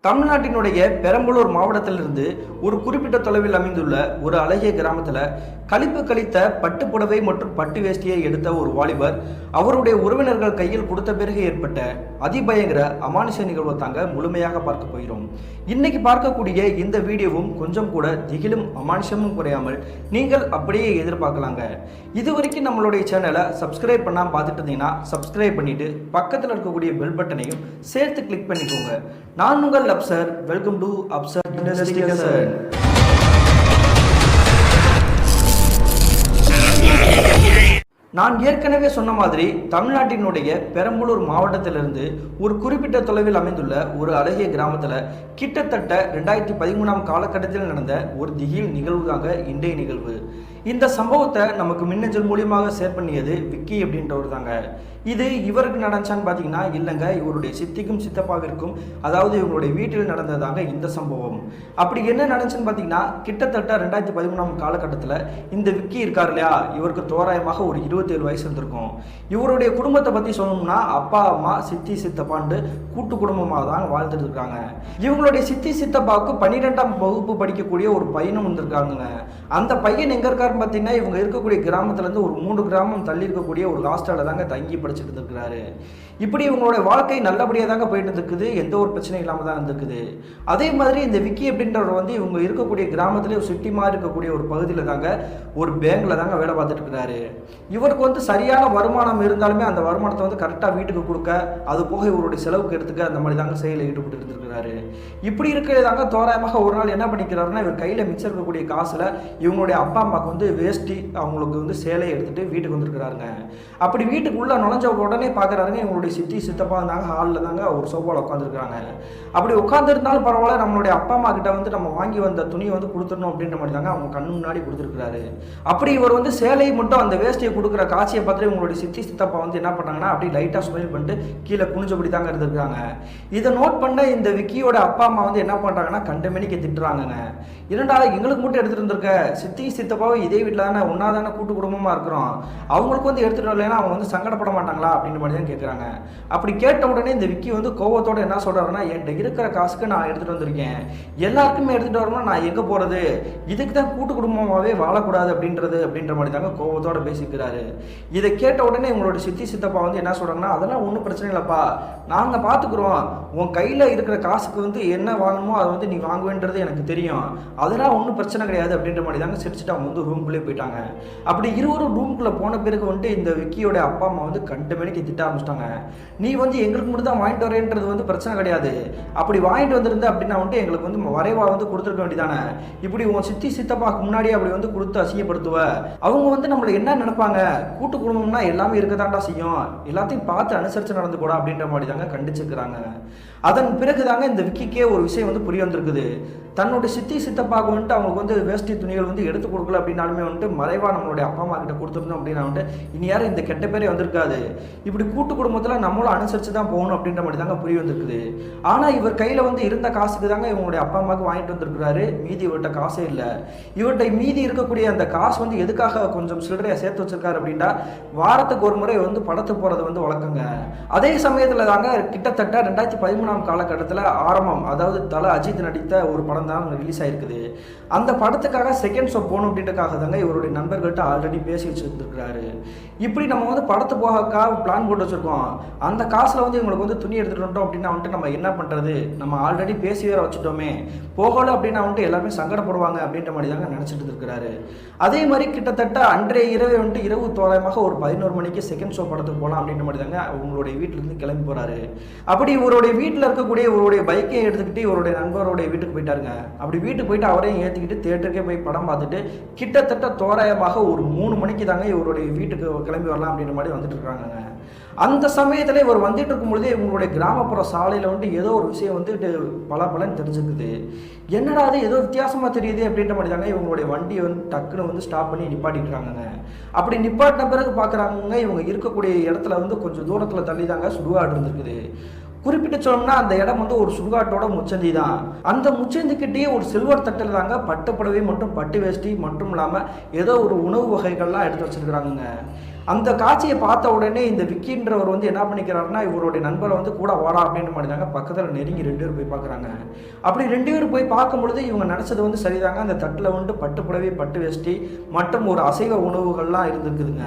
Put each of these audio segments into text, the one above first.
தமிழ்நாட்டினுடைய பெரம்பலூர் மாவட்டத்திலிருந்து ஒரு குறிப்பிட்ட தொலைவில் அமைந்துள்ள ஒரு அழகிய கிராமத்தில் கழிப்பு கழித்த பட்டு புடவை மற்றும் பட்டு வேஷ்டியை எடுத்த ஒரு வாலிபர் அவருடைய உறவினர்கள் கையில் கொடுத்த பிறகு ஏற்பட்ட அதிபயங்கர அமானுஷ நிகழ்வை தாங்க முழுமையாக பார்க்க போகிறோம். இன்னைக்கு பார்க்கக்கூடிய இந்த வீடியோவும் கொஞ்சம் கூட திகிலும் அமானுஷமும் குறையாமல் நீங்கள் அப்படியே எதிர்பார்க்கலாங்க. இதுவரைக்கும் நம்மளுடைய சேனலை சப்ஸ்கிரைப் பண்ணாமல் பார்த்துட்டு இருந்தீங்கன்னா சப்ஸ்கிரைப் பண்ணிட்டு பக்கத்தில் இருக்கக்கூடிய பெல் பட்டனையும் சேர்த்து கிளிக் பண்ணிக்கோங்க. நான் உங்கள் Afsar. Welcome to Afsar investigation. நான் ஏற்கனவே சொன்ன மாதிரி தமிழ்நாட்டினுடைய பெரம்பலூர் மாவட்டத்திலிருந்து ஒரு குறிப்பிட்ட தொலைவில் அமைந்துள்ள ஒரு அழகிய கிராமத்தில் கிட்டத்தட்ட 2013 காலகட்டத்தில் நடந்த ஒரு திகில் நிகழ்வு தாங்க இன்றைய நிகழ்வு. இந்த சம்பவத்தை நமக்கு மின்னஞ்சல் மூலியமாக ஷேர் பண்ணியது விக்கி அப்படின்றவர் தாங்க. இது இவருக்கு நடந்துச்சான்னு பார்த்தீங்கன்னா இல்லைங்க, இவருடைய சித்திக்கும் சித்தப்பாவிற்கும், அதாவது இவங்களுடைய வீட்டில் நடந்ததாங்க இந்த சம்பவம். அப்படி என்ன நடந்துச்சுன்னு பார்த்தீங்கன்னா கிட்டத்தட்ட 2013 காலகட்டத்தில் இந்த விக்கி இருக்கார் இல்லையா, இவருக்கு தோராயமாக ஒரு 27 வயசு இருந்திருக்கும். இவருடைய குடும்பத்தை பற்றி சொல்லணும்னா அப்பா அம்மா சித்தி சித்தப்பாண்டு கூட்டு குடும்பமாக தான் வாழ்ந்துட்டு இருக்காங்க. இவங்களுடைய சித்தி சித்தப்பாவுக்கு 12ஆம் வகுப்பு படிக்கக்கூடிய ஒரு பையனும் வந்திருக்காங்க. அந்த பையன் எங்கே இருக்காருன்னு பார்த்தீங்கன்னா இவங்க இருக்கக்கூடிய கிராமத்துலேருந்து ஒரு 3 கிராமம் தள்ளி இருக்கக்கூடிய ஒரு ஹாஸ்டலில் தாங்க தங்கி படிச்சுட்டு இருக்கிறாரு. இப்படி இவங்களுடைய வாழ்க்கை நல்லபடியாக தாங்க போயிட்டு இருக்குது, எந்த ஒரு பிரச்சனையும் இல்லாமல் தான் இருந்திருக்குது. அதே மாதிரி இந்த விக்கி அப்படின்றவர் வந்து இவங்க இருக்கக்கூடிய கிராமத்திலே சுற்றி மாதிரி இருக்கக்கூடிய ஒரு பகுதியில் தாங்க ஒரு பேங்கில் தாங்க வேலை பார்த்துட்டு இருக்கிறாரு. இவருக்கு வந்து சரியான வருமானம் இருந்தாலுமே அந்த வருமானத்தை வந்து கரெக்டாக வீட்டுக்கு கொடுக்க, அது போக இவருடைய செலவுக்கு எடுத்துக்க, அந்த மாதிரி தாங்க செயலில் ஈடுபட்டு இருந்திருக்கிறாரு. இப்படி இருக்கிறதாங்க தோராயமாக ஒரு நாள் என்ன பண்ணிக்கிறாருன்னா, இவர் கையில் மிச்சம் இருக்கக்கூடிய காசில் இவங்களுடைய அப்பா அம்மாவுக்கு வந்து வேஷ்டி, அவங்களுக்கு வந்து சேலையை எடுத்துகிட்டு வீட்டுக்கு வந்துருக்கிறாருங்க. அப்படி வீட்டுக்கு உள்ளே நுழைஞ்ச உடனே பார்க்குறாருங்க, இவங்களுடைய சித்தி சித்தப்பா இருந்தாங்க ஹாலில் தாங்க ஒரு சோஃபாவில் உட்காந்துருக்காங்க. அப்படி உட்காந்துருந்தாலும் பரவாயில்ல, நம்மளுடைய அப்பா அம்மா கிட்ட வந்து நம்ம வாங்கி வந்த துணியை வந்து கொடுத்துடணும் அப்படின்ற மாதிரி தாங்க அவங்க கண்ணு முன்னாடி கொடுத்துருக்காரு. அப்படி இவர் வந்து சேலையை மட்டும் அந்த வேஷ்டியை கொடுக்குற காட்சியை பார்த்துட்டு உங்களுடைய சித்தி சித்தப்பா வந்து என்ன பண்ணாங்கன்னா அப்படி லைட்டாக ஸ்மைல் பண்ணிட்டு கீழே குனிஞ்சபடி தாங்க இருந்திருக்காங்க. இதை நோட் பண்ண இந்த விக்கியோட அப்பா அம்மா வந்து என்ன பண்ணுறாங்கன்னா கண்டமேனிக்கு திட்டுறாங்கங்க. இரண்டா எங்களுக்கு மட்டும் எடுத்துகிட்டு இருந்திருக்க, சித்தி சித்தப்பாவும் இதே வீட்டில் தானே ஒன்றா தானே கூட்டு குடும்பமாக இருக்கிறோம், அவங்களுக்கு வந்து எடுத்துகிட்டு வரலைன்னா அவங்க வந்து சங்கடப்பட மாட்டாங்களா அப்படின்ற மாதிரி தான் கேட்குறாங்க. அப்படி கேட்ட உடனே இந்த விக்கி வந்து கோவத்தோட என்ன சொல்கிறாருன்னா, என்கிட்ட இருக்கிற காசுக்கு நான் எடுத்துகிட்டு வந்திருக்கேன், எல்லாருக்குமே எடுத்துகிட்டு வரணும்னா நான் எங்கே போகிறது, இதுக்கு தான் கூட்டு குடும்பமாகவே வாழக்கூடாது அப்படின்ற மாதிரி தாங்க கோவத்தோட பேசிக்கிறாரு. இதை கேட்ட உடனே உங்களோட சித்தி சித்தப்பா வந்து என்ன சொல்கிறாங்கன்னா, அதெல்லாம் ஒன்றும் பிரச்சனை இல்லைப்பா, நாங்கள் பார்த்துக்குறோம், உன் கையில் இருக்கிற காசுக்கு வந்து என்ன வாங்கணுமோ அதை வந்து நீ வாங்குவேன்றது எனக்கு தெரியும், அதெல்லாம் ஒன்றும் பிரச்சனை கிடையாது அப்படின்ற மாதிரி தாங்க சிரிச்சுட்டு அவங்க வந்து ரூம்குள்ளே போயிட்டாங்க. அப்படி இருவரும் ரூம்குள்ளே போன பிறகு வந்துட்டு இந்த விக்கியோட அப்பா அம்மா வந்து கண்டமேனிக்கு திட்ட ஆரம்பிச்சிட்டாங்க. நீ வந்து எங்களுக்கு மட்டும் தான் வாங்கிட்டு வரேன்றது வந்து பிரச்சனை கிடையாது, அப்படி வாங்கிட்டு வந்திருந்த அப்படின்னா வந்துட்டு எங்களுக்கு வந்து வரைவா வந்து கொடுத்துருக்க வேண்டியதானே, இப்படி உன் சித்தி சித்தப்பாக்கு முன்னாடி அப்படி வந்து கொடுத்து அசிங்கப்படுத்துவ, அவங்க வந்து நம்மளை என்ன நினைப்பாங்க, கூட்டு குடும்பம்னா எல்லாமே இருக்கதாண்டா செய்யும், எல்லாத்தையும் பார்த்து அனுசரித்து நடந்து கூட அப்படின்ற மாதிரி தாங்க கண்டிச்சுக்கிறாங்க. அதன் பிறகு தாங்க இந்த விக்கிக்கே ஒரு விஷயம் வந்து புரிய வந்திருக்குது. தன்னுடைய சித்தி சித்தப்பாக்கு வந்துட்டு அவங்களுக்கு வந்து வேஷ்டி துணிகள் வந்து எடுத்து கொடுக்கல அப்படின்னாலுமே வந்துட்டு மறைவா நம்மளுடைய அப்பா அம்மா கிட்ட கொடுத்துருந்தோம் அப்படின்னா வந்துட்டு இனி யாரும் இந்த கெட்ட பேரே வந்திருக்காது, இப்படி கூட்டு குடும்பத்தில் நம்மளும் அனுசரித்து தான் போகணும் அப்படின்ற மாதிரி தாங்க புரிய வந்திருக்குது. ஆனால் இவர் கையில் வந்து இருந்த காசுக்கு தாங்க இவங்களுடைய அப்பா அம்மாவுக்கு வாங்கிட்டு வந்திருக்கிறாரு, மீதி இவர்கிட்ட காசே இல்லை. இவர்கிட்ட மீதி இருக்கக்கூடிய அந்த காசு வந்து எதுக்காக கொஞ்சம் சில்லறையாக சேர்த்து வச்சிருக்காரு அப்படின்னா, வாரத்துக்கு ஒரு முறை வந்து படத்துக்கு போகிறது வந்து வழக்கங்க. அதே சமயத்தில் தாங்க கிட்டத்தட்ட 2013 காலகட்டத்தில் ஆரம்பம், அதாவது தல அஜித் நடித்த ஒரு படம் தான் ரிலீஸ் ஆயிருக்குது. அந்த படத்துக்காக செகண்ட் ஷோ போகணும் அப்படின்றக்காக தாங்க இவருடைய நண்பர்கள்ட்ட ஆல்ரெடி பேசி வச்சுருந்துருக்கிறாரு. இப்படி நம்ம வந்து படத்து போகக்காக பிளான் போட்டு வச்சுருக்கோம், அந்த காசில் வந்து இவங்களுக்கு வந்து துணி எடுத்துகிட்டு வந்துட்டோம் அப்படின்னா வந்துட்டு நம்ம என்ன பண்ணுறது, நம்ம ஆல்ரெடி பேசி வேற வச்சுட்டோமே, போகலை அப்படின்னா வந்துட்டு எல்லாருமே சங்கடப்படுவாங்க அப்படின்ற மாதிரி தாங்க நினச்சிட்டு இருக்கிறாரு. அதே மாதிரி கிட்டத்தட்ட அன்றைய இரவு வந்துட்டு இரவு தோராயமாக ஒரு 11 மணிக்கு செகண்ட் ஷோ படத்துக்கு போகலாம் அப்படின்ற மாதிரி தாங்க அவங்களுடைய வீட்டிலேருந்து கிளம்பி போகிறாரு. அப்படி இவருடைய வீட்டில் இருக்கக்கூடிய இவருடைய பைக்கை எடுத்துக்கிட்டு இவருடைய நண்பருடைய வீட்டுக்கு போயிட்டாருங்க. அப்படி வீட்டுக்கு போயிட்டு அவரையும் ஏற்றிக்கிட்டு தியேட்டருக்கே போய் படம் பார்த்துட்டு கிட்டத்தட்ட தோராயமாக ஒரு 3 மணிக்கு தாங்க இவருடைய வீட்டுக்கு கிளம்பி வரலாம் அப்படின்ற மாதிரி வந்துட்டு இருக்காங்க. அந்த சமயத்தில் இவர் வந்துட்டு இருக்கும்பொழுதே இவங்களுடைய கிராமப்புற சாலையில் வந்துட்டு ஏதோ ஒரு விஷயம் வந்துட்டு பலன்னு தெரிஞ்சுக்குது. என்னடா அது ஏதோ வித்தியாசமாக தெரியுது அப்படின்ற மாதிரி தாங்க இவங்களுடைய வண்டியை வந்து டக்குன்னு வந்து ஸ்டாப் பண்ணி நிப்பாட்டிக்கிறாங்க. அப்படி நிப்பாட்டின பிறகு பார்க்குறாங்க, இவங்க இருக்கக்கூடிய இடத்துல வந்து கொஞ்சம் தூரத்தில் தள்ளி தாங்க சுடுகாடு இருந்திருக்குது. குறிப்பிட்டு சொல்லணும்னா அந்த இடம் வந்து ஒரு சுடுகாட்டோட முச்சந்தி தான். அந்த முச்சந்திக்கிட்டே ஒரு சில்வர் தட்டில் தாங்க பட்டு புடவை மற்றும் பட்டு வேஷ்டி மட்டும் இல்லாமல் ஏதோ ஒரு உணவு வகைகள்லாம் எடுத்து வச்சிருக்கிறாங்க. அந்த காட்சியை பார்த்த உடனே இந்த விக்கின்றவர் வந்து என்ன பண்ணிக்கிறாருன்னா இவருடைய நண்பரை வந்து கூட வாடா அப்படின்னு பண்ணிட்டாங்க. பக்கத்தில் நெருங்கி 2 பேர் போய் பார்க்குறாங்க. அப்படி 2 பேர் போய் பார்க்கும் பொழுது இவங்க நினச்சது வந்து சரிதாங்க. அந்த தட்டில் வந்து பட்டு புடவை, பட்டு வேஷ்டி மற்றும் ஒரு அசைவ உணவுகள்லாம் இருந்துருக்குதுங்க.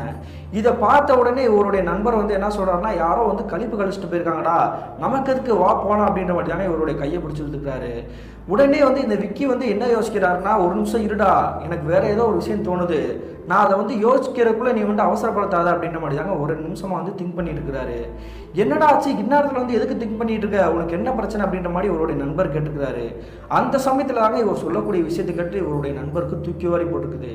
இதை பார்த்த உடனே இவருடைய நண்பர் வந்து என்ன சொல்கிறாருன்னா, யாரோ வந்து கழிப்பு கழிச்சிட்டு போயிருக்காங்கடா, நமக்கு எதுக்கு வா போகலாம் அப்படின்ற மாதிரி தாங்க இவருடைய கையை பிடிச்சி இழுத்துக்கிறாரு. உடனே வந்து இந்த விக்கி வந்து என்ன யோசிக்கிறாருன்னா, ஒரு நிமிஷம் இருடா, எனக்கு வேற ஏதோ ஒரு விஷயம் தோணுது, நான் அதை வந்து யோசிக்கிறதுக்குள்ள நீ வந்து அவசரப்படுத்தாத அப்படின்ற மாதிரி தாங்க ஒரு நிமிஷமா வந்து திங்க் பண்ணிட்டு இருக்கிறாரு. என்னடா ஆச்சு, இந்நேரத்தில் வந்து எதுக்கு திங்க் பண்ணிட்டு இருக்க, உனக்கு என்ன பிரச்சனை அப்படின்ற மாதிரி இவருடைய நண்பர் கேட்டுக்கிறாரு. அந்த சமயத்தில் தாங்க இவர் சொல்லக்கூடிய விஷயத்தை கேட்டு இவருடைய நண்பருக்கு தூக்கி வாரி போட்டுக்குது.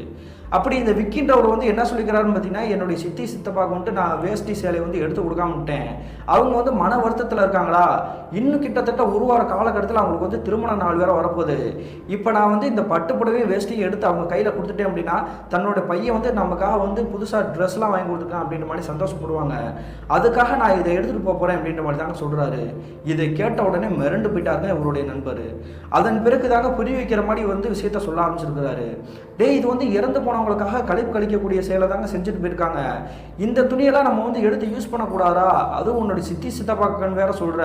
அப்படி இந்த விக்கின்றவர் வந்து என்ன சொல்லிக்கிறாருன்னு பார்த்தீங்கன்னா, என்னுடைய சித்தி சித்தப்பாக்கு வந்துட்டு நான் வேஷ்டி சேலை வந்து எடுத்து கொடுக்காமட்டேன், அவங்க வந்து மன வருத்தத்தில் இருக்காங்களா, இன்னும் கிட்டத்தட்ட ஒரு வார காலகட்டத்தில் அவங்களுக்கு வந்து திருமண நாள் வேற வரப்போகுது. இப்போ நான் வந்து இந்த பட்டு புடவையும் வேஷ்டியும் எடுத்து அவங்க கையில் கொடுத்துட்டேன் அப்படின்னா தன்னோட பையன் வந்து நமக்காக வந்து புதுசாக ட்ரெஸ்லாம் வாங்கி கொடுத்துருக்கான் அப்படின்ற மாதிரி சந்தோஷப்படுவாங்க, அதுக்காக நான் இதை எடுத்துகிட்டு போகிறேன் அப்படின்ற மாதிரி தாங்க சொல்கிறாரு. இதை கேட்ட உடனே மிரண்டு போயிட்டாருங்க இவருடைய நண்பர். அதன் பிறகு தாங்க புரிய வைக்கிற மாதிரி வந்து விஷயத்த சொல்ல ஆரம்பிச்சிருக்கிறாரு. இது வந்து இறந்து போனவங்களுக்காக கழிப்பு கழிக்கக்கூடிய செயலை தாங்க செஞ்சுட்டு போயிருக்காங்க, இந்த துணியெல்லாம் நம்ம வந்து எடுத்து யூஸ் பண்ணக்கூடாதா, அதுவும் உன்னோட சித்தி சித்தப்பாக்கன்னு வேற சொல்கிற,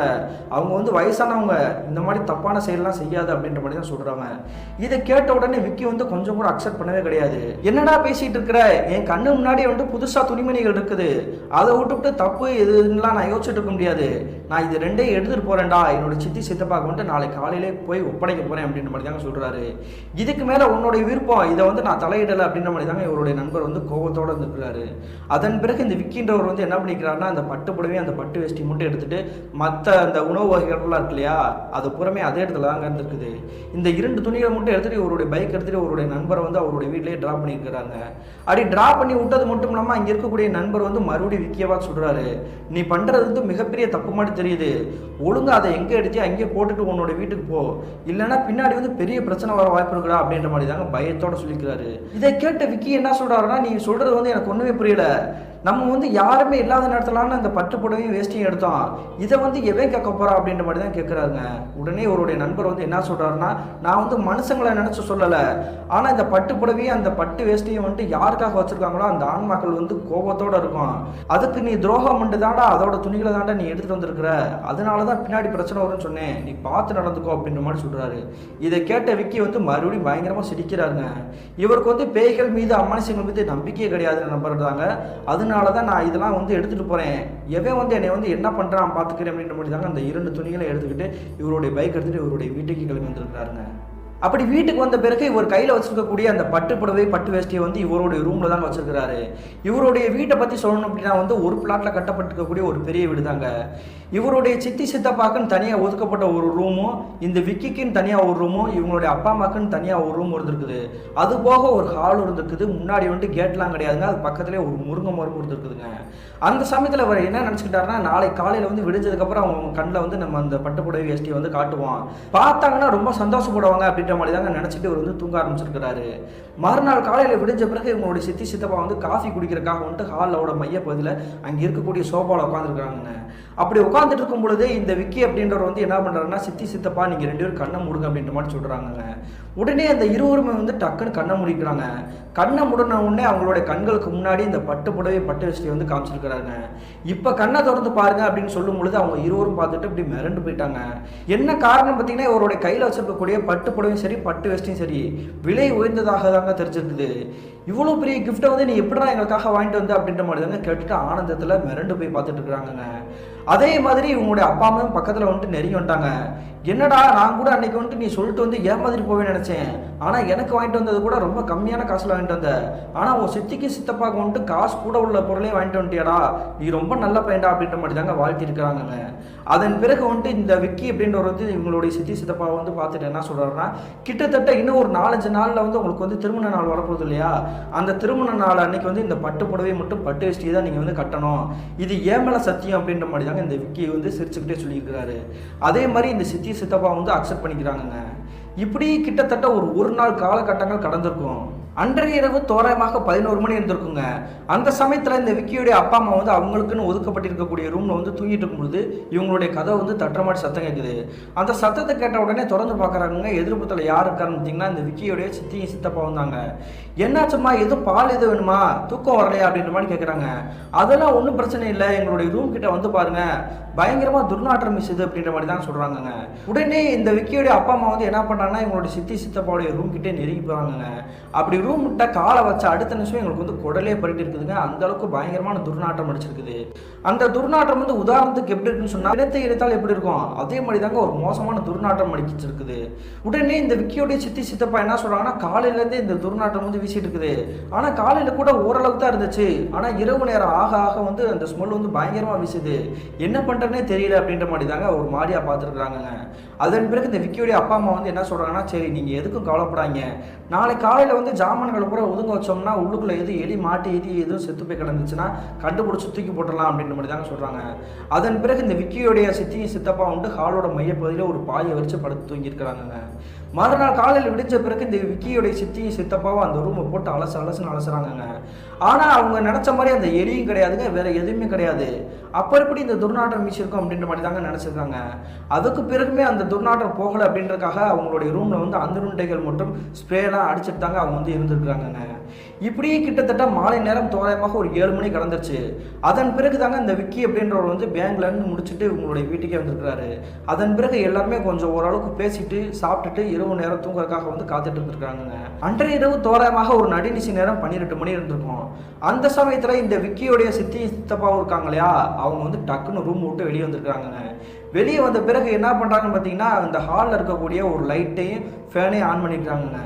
அவங்க வந்து வயசானவங்க, இந்த மாதிரி தப்பான செயலாம் செய்யாது அப்படின்ற மாதிரி தான் சொல்கிறாங்க. இதை கேட்ட உடனே விக்கி வந்து கொஞ்சம் கூட அக்செப்ட் பண்ணவே கிடையாது. என்னடா பேசிட்டு இருக்கிற, என் கண்ணு முன்னாடி வந்து புதுசாக துணிமணிகள் இருக்குது, அதை விட்டுவிட்டு தப்பு எதுலாம் நான் யோசிச்சுட்டு இருக்க முடியாது, நான் இது ரெண்டையும் எடுத்துகிட்டு போகிறேன்டா, என்னோட சித்தி சித்தப்பாக்கு வந்து நாளைக்கு காலையிலே போய் ஒப்படைக்க போகிறேன் அப்படின்ற மாதிரி தாங்க சொல்கிறாரு. இதுக்கு மேலே உன்னுடைய விருப்பம், இதை வந்து நான் தலையிடலை அப்படின்ற மாதிரி தாங்க இவருடைய நண்பர் வந்து கோபத்தோடு இருந்துருக்கிறாரு. அதன் பிறகு இந்த விக்கின்றவர் வந்து என்ன பண்ணிக்கிறாருன்னா, அந்த பட்டு புடவையும் அந்த பட்டு வேஷ்டி மட்டும் எடுத்துகிட்டு மற்ற அந்த உணவு வகைகள்லாம் இருக்கு இல்லையா, அது புறமே அதே இடத்துல தாங்க இருந்துருக்குது. இந்த 2 துணிகளை மட்டும் எடுத்துகிட்டு இவருடைய பைக் எடுத்துகிட்டு அவருடைய நண்பரை வந்து அவருடைய வீட்டிலேயே ட்ராப் பண்ணியிருக்கிறாங்க. அப்படி ட்ராப் பண்ணி விட்டது மட்டும் இல்லாமல் அங்கே இருக்கக்கூடிய நண்பர் வந்து மறுபடியும் விக்கியவா சொல்கிறாரு, நீ பண்ணுறது வந்து மிகப்பெரிய தப்பு மாதிரி தெரியுது, ஒழுங்காக அதை எங்கே எடுத்து அங்கேயே போட்டுட்டு உன்னோட வீட்டுக்கு போ, இல்லைன்னா பின்னாடி வந்து பெரிய பிரச்சனை வர வாய்ப்பு இருக்குடா அப்படின்ற மாதிரி தாங்க பயத்தோட சொல்லிக்கிறாரு. இதை கேட்ட விக்கி என்ன சொல்கிறாருன்னா, நீ சொல்கிறது வந்து எனக்கு ஒன்றுமே புரியல, நம்ம வந்து யாருமே இல்லாத நேரத்துலான அந்த பட்டு புடவையும் வேஷ்டியும் எடுத்தோம், இதை வந்து எவன் கேட்க போகிறா அப்படின்ற மாதிரி தான் கேட்குறாருங்க. உடனே அவருடைய நண்பர் வந்து என்ன சொல்கிறாருன்னா, நான் வந்து மனுஷங்களை நினச்சி சொல்லலை, ஆனால் இந்த பட்டு புடவையும் அந்த பட்டு வேஷ்டியும் வந்துட்டு யாருக்காக வச்சுருக்காங்களோ அந்த ஆண்மக்கள் வந்து கோபத்தோடு இருக்கும், அதுக்கு நீ துரோகம் பண்ணி தாண்டா அதோட துணிகளை தாண்டா நீ எடுத்துகிட்டு வந்திருக்கிற, அதனால தான் பின்னாடி பிரச்சனை வரும்னு சொன்னேன், நீ பார்த்து நடந்துக்கோ அப்படின்ற மாதிரி சொல்கிறாரு. இதை கேட்ட விக்கி வந்து மறுபடியும் பயங்கரமாக சிரிக்கிறாருங்க. இவருக்கு வந்து பேய்கள் மீது அமானுஷங்கள் மீது நம்பிக்கையே கிடையாதுன்னு நம்புறதாங்க. அதனால தான் நான் இதெல்லாம் வந்து எடுத்துகிட்டு போகிறேன், எவன் வந்து என்னை வந்து என்ன பண்ணுறான் பார்த்துக்கிறேன் அப்படின்ற மாதிரி தாங்க அந்த 2 துணிகளை எடுத்துக்கிட்டு இவருடைய பைக் எடுத்துகிட்டு இவருடைய வீட்டுக்கு கிளம்பி வந்துருக்காருங்க. அப்படி வீட்டுக்கு வந்த பிறகு இவர் கையில் வச்சிருக்கக்கூடிய அந்த பட்டு புடவை பட்டு வேஷ்டியை வந்து இவருடைய ரூமில் தாங்க வச்சிருக்கிறாரு. இவருடைய வீட்டை பற்றி சொல்லணும் அப்படின்னா வந்து ஒரு பிளாட்டில் கட்டப்பட்டிருக்கக்கூடிய ஒரு பெரிய வீடு தாங்க. இவருடைய சித்தி சித்தப்பாக்குன்னு தனியாக ஒதுக்கப்பட்ட ஒரு ரூமும், இந்த விக்கிக்குன்னு தனியாக ஒரு ரூமும், இவங்களுடைய அப்பா அம்மாக்குன்னு தனியாக ஒரு ரூம் இருந்திருக்குது. அது போக ஒரு ஹால் இருந்திருக்குது. முன்னாடி வந்துட்டு கேட்லாம் கிடையாதுங்க, அது பக்கத்துலேயே ஒரு முருங்கை மரம் இருந்திருக்குதுங்க. அந்த சமயத்தில் அவர் என்ன நினச்சிக்கிட்டாருன்னா, நாளைக்கு காலையில் வந்து விடிஞ்சதுக்கப்புறம் அவங்க கண்ணில் வந்து நம்ம அந்த பட்டு புடவை வேஷ்டியை வந்து காட்டுவோம், பார்த்தாங்கன்னா ரொம்ப சந்தோஷப்படுவாங்க அப்படின்ற மாதிரி தாங்க நினச்சிட்டு இவர் வந்து தூங்க ஆரம்பிச்சிருக்கிறாரு. மறுநாள் காலையில் விடிஞ்ச பிறகு இவங்களுடைய சித்தி சித்தப்பா வந்து காஃபி குடிக்கிறதுக்காக வந்துட்டு ஹாலோட மையப்பகுதியில் அங்கே இருக்கக்கூடிய சோஃபாவில் உட்காந்துருக்காங்க. அப்படி உட்காந்துட்டு இருக்கும் பொழுது இந்த விக்கி அப்படின்றவர் வந்து என்ன பண்ணுறாருன்னா, சித்தி சித்தப்பா நீங்கள் 2 பேரும் கண்ணை மூடுங்க அப்படின்ற மாதிரி சொல்கிறாங்க. உடனே அந்த இருவருமே வந்து டக்குன்னு கண்ணை மூடிக்கிறாங்க. கண்ணை மூடின உடனே அவங்களுடைய கண்களுக்கு முன்னாடி இந்த பட்டு புடவை பட்டு வேஷ்டியை வந்து காமிச்சிருக்கிறாங்க. இப்போ கண்ணை திறந்து பாருங்க அப்படின்னு சொல்லும் பொழுது அவங்க இருவரும் பார்த்துட்டு இப்படி மிரண்டு போயிட்டாங்க. என்ன காரணம் பார்த்தீங்கன்னா, இவருடைய கையில் வச்சிருக்கக்கூடிய பட்டு புடவையும் சரி பட்டு வேஷ்டியும் சரி விலை உயர்ந்ததாக தாங்க தெரிஞ்சிருக்குது. இவ்வளோ பெரிய கிஃப்ட்டை வந்து நீ எப்படிதான் எங்களுக்காக வாங்கிட்டு வந்து அப்படின்ற மாதிரி தாங்க கேட்டுட்டு ஆனந்தத்தில் மிரண்டு போய் பார்த்துட்டு இருக்கிறாங்க. அதே மாதிரி இவங்களுடைய அப்பா அம்மாவும் பக்கத்தில் வந்துட்டு நெருங்கி வந்துட்டாங்க. என்னடா, நான் கூட அன்னைக்கு வந்துட்டு நீ சொல்லிட்டு வந்து ஏன் மாதிரி போவேன்னு நினச்சேன், ஆனால் எனக்கு வாங்கிட்டு வந்தது கூட ரொம்ப கம்மியான காசில் வாங்கிட்டு வந்த, ஆனால் உன் சித்திக்கு சித்தப்பாக்கு வந்துட்டு காசு கூட உள்ள பொருளே வாங்கிட்டு வந்துட்டியாடா, நீ ரொம்ப நல்ல பையன்டா அப்படின்ற மாதிரி தாங்க வாழ்த்தி இருக்கிறாங்க. அதன் பிறகு வந்துட்டு இந்த விக்கி அப்படின்றவர் வந்து இவங்களுடைய சித்தி சித்தப்பாவை வந்து பார்த்துட்டு என்ன சொல்கிறாருன்னா, கிட்டத்தட்ட இன்னும் ஒரு 4-5 நாளில் வந்து உங்களுக்கு வந்து திருமண நாள் வரப்போகுது இல்லையா, அந்த திருமண நாள் அன்னைக்கு வந்து இந்த பட்டு புடவை மட்டும் பட்டு வேஷ்டியை தான் நீங்கள் வந்து கட்டணும், இது ஏன் மேலே சத்தியம் அப்படின்ற மாதிரி தாங்க இந்த விக்கி வந்து சிரிச்சுக்கிட்டே சொல்லியிருக்கிறாரு. அதே மாதிரி இந்த சித்தி சித்தப்பா வந்து அக்செப்ட் பண்ணிக்கிறாங்க. இப்படி கிட்டத்தட்ட ஒரு நாள் காலகட்டங்கள் கடந்திருக்கும். அன்றைய இரவு தோராயமாக 11 மணி இருந்திருக்குங்க. அந்த சமயத்தில் இந்த விக்கியோடைய அப்பா அம்மா வந்து அவங்களுக்குன்னு ஒதுக்கப்பட்டிருக்கக்கூடிய ரூமில் வந்து தூங்கிட்டு இருக்கும்பொழுது இவங்களுடைய கதை வந்து தட்டுற மாதிரி சத்தம் கேட்குது. அந்த சத்தத்தை கேட்ட உடனே திறந்து பார்க்குறாங்க. எதிர்ப்புத்தில் யார் இருக்காருன்னு பார்த்தீங்கன்னா இந்த விக்கியோடைய சித்தியும் சித்தப்பா வந்தாங்க. என்னாச்சும்மா, எதுவும் பால் எது வேணுமா, தூக்கம் வரலையா அப்படின்ற மாதிரி கேட்குறாங்க. அதெல்லாம் ஒன்றும் பிரச்சனை இல்லை, எங்களுடைய ரூம் கிட்ட வந்து பாருங்க, பயங்கரமாக துர்நாற்றம் வீசுது அப்படின்ற மாதிரி தான் சொல்கிறாங்கங்க. உடனே இந்த விக்கியோடைய அப்பா அம்மா வந்து என்ன பண்ணுறாங்கன்னா இவங்களுடைய சித்தி சித்தப்பாவுடைய ரூம் கிட்டே நெருங்கி போகிறாங்க. அப்படி ரூம் விட்ட காலை வச்ச அடுத்த நிமிஷம் எங்களுக்கு வந்து குடலே பறிட்டு இருக்குதுங்க. அந்த அளவுக்கு பயங்கரமான துர்நாற்றம் அடிச்சிருக்குது. அந்த துர்நாற்றம் வந்து உதாரணத்துக்கு எப்படி இருக்குன்னு சொன்னா இடத்தை எடுத்தால் எப்படி இருக்கும் அதே மாதிரி தாங்க ஒரு மோசமான துர்நாற்றம் அடிச்சிருக்குது. உடனே இந்த விக்கியோடைய சித்தி சித்தப்பா என்ன சொல்றாங்கன்னா காலையிலேருந்தே இந்த துர்நாற்றம் வந்து வீசிட்டு இருக்குது. ஆனா காலையில கூட ஓரளவுக்கு தான் இருந்துச்சு. ஆனா இரவு நேரம் ஆக ஆக வந்து அந்த ஸ்மெல் வந்து பயங்கரமா வீசுது, என்ன பண்றதுனே தெரியல அப்படின்ற மாதிரி தாங்க ஒரு மாதிரியா பார்த்துருக்குறாங்க. அதன் பிறகு இந்த விக்கியோடைய அப்பா அம்மா வந்து என்ன சொல்றாங்கன்னா, சரி நீங்க எதுக்கும் கவலைப்படாங்க, நாளை காலையில வந்து ஜாமான்களை கூட ஒதுங்க வச்சோம்னா உள்ளுக்குள்ள எலி மாட்டி எதுவும் செத்து போய் கிடந்துச்சுன்னா கண்டுபிடிச்சி தூக்கி போட்டுடலாம் அப்படின்ற மாதிரி தாங்க சொல்றாங்க. அதன் பிறகு இந்த விக்கியோடைய சித்தி சித்தப்பா வந்து ஹாலோட மையப்பகுதியில் ஒரு பாயை வச்சு படுத்து தூங்கியிருக்கிறாங்க. மறுநாள் காலையில் விடிஞ்ச பிறகு இந்த விக்கியோடைய சித்தி சித்தப்பாவும் அந்த ரூமை போட்டு அலசுன்னு அலசுறாங்க. ஆனால் அவங்க நினச்ச மாதிரி அந்த எலியும் கிடையாதுங்க, வேற எதுவுமே கிடையாது. அப்போ எப்படி இந்த துர்நாற்றம் வீசிருக்கும் அப்படின்ற மாதிரி தாங்க நினச்சிருக்காங்க. அதுக்கு பிறகுமே அந்த துர்நாற்றம் போகலை அப்படின்றதுக்காக அவங்களுடைய ரூமில் வந்து அந்தருண்டைகள் மட்டும் ஸ்ப்ரேலாம் அடிச்சுட்டு தாங்க அவங்க வந்து இருந்துருக்குறாங்க. இப்படியே கிட்டத்தட்ட மாலை நேரம் தோராயமாக ஒரு 7 மணி கடந்துருச்சு. அதன் பிறகு தாங்க இந்த விக்கி அப்படின்றவர் வந்து பேங்க்லேருந்து முடிச்சுட்டு உங்களுடைய வீட்டுக்கே வந்திருக்கிறாரு. அதன் பிறகு எல்லாருமே கொஞ்சம் ஓரளவுக்கு பேசிட்டு சாப்பிட்டுட்டு இரவு நேரம் தூங்குறதுக்காக வந்து காத்துட்டு இருந்திருக்காங்க. அன்றைய இரவு தோராயமாக ஒரு நடுநிசி நேரம் 12 மணி இருந்திருக்கும். அந்த சமயத்தில் இந்த விக்கியோடைய சித்தி சித்தப்பாவும் இருக்காங்க இல்லையா, அவங்க வந்து டக்குன்னு ரூம் விட்டு வெளியே வந்திருக்காங்க. வெளியே வந்த பிறகு என்ன பண்ணுறாங்கன்னு பார்த்தீங்கன்னா இந்த ஹாலில் இருக்கக்கூடிய ஒரு லைட்டையும் ஃபேனையும் ஆன் பண்ணிக்கிறாங்க.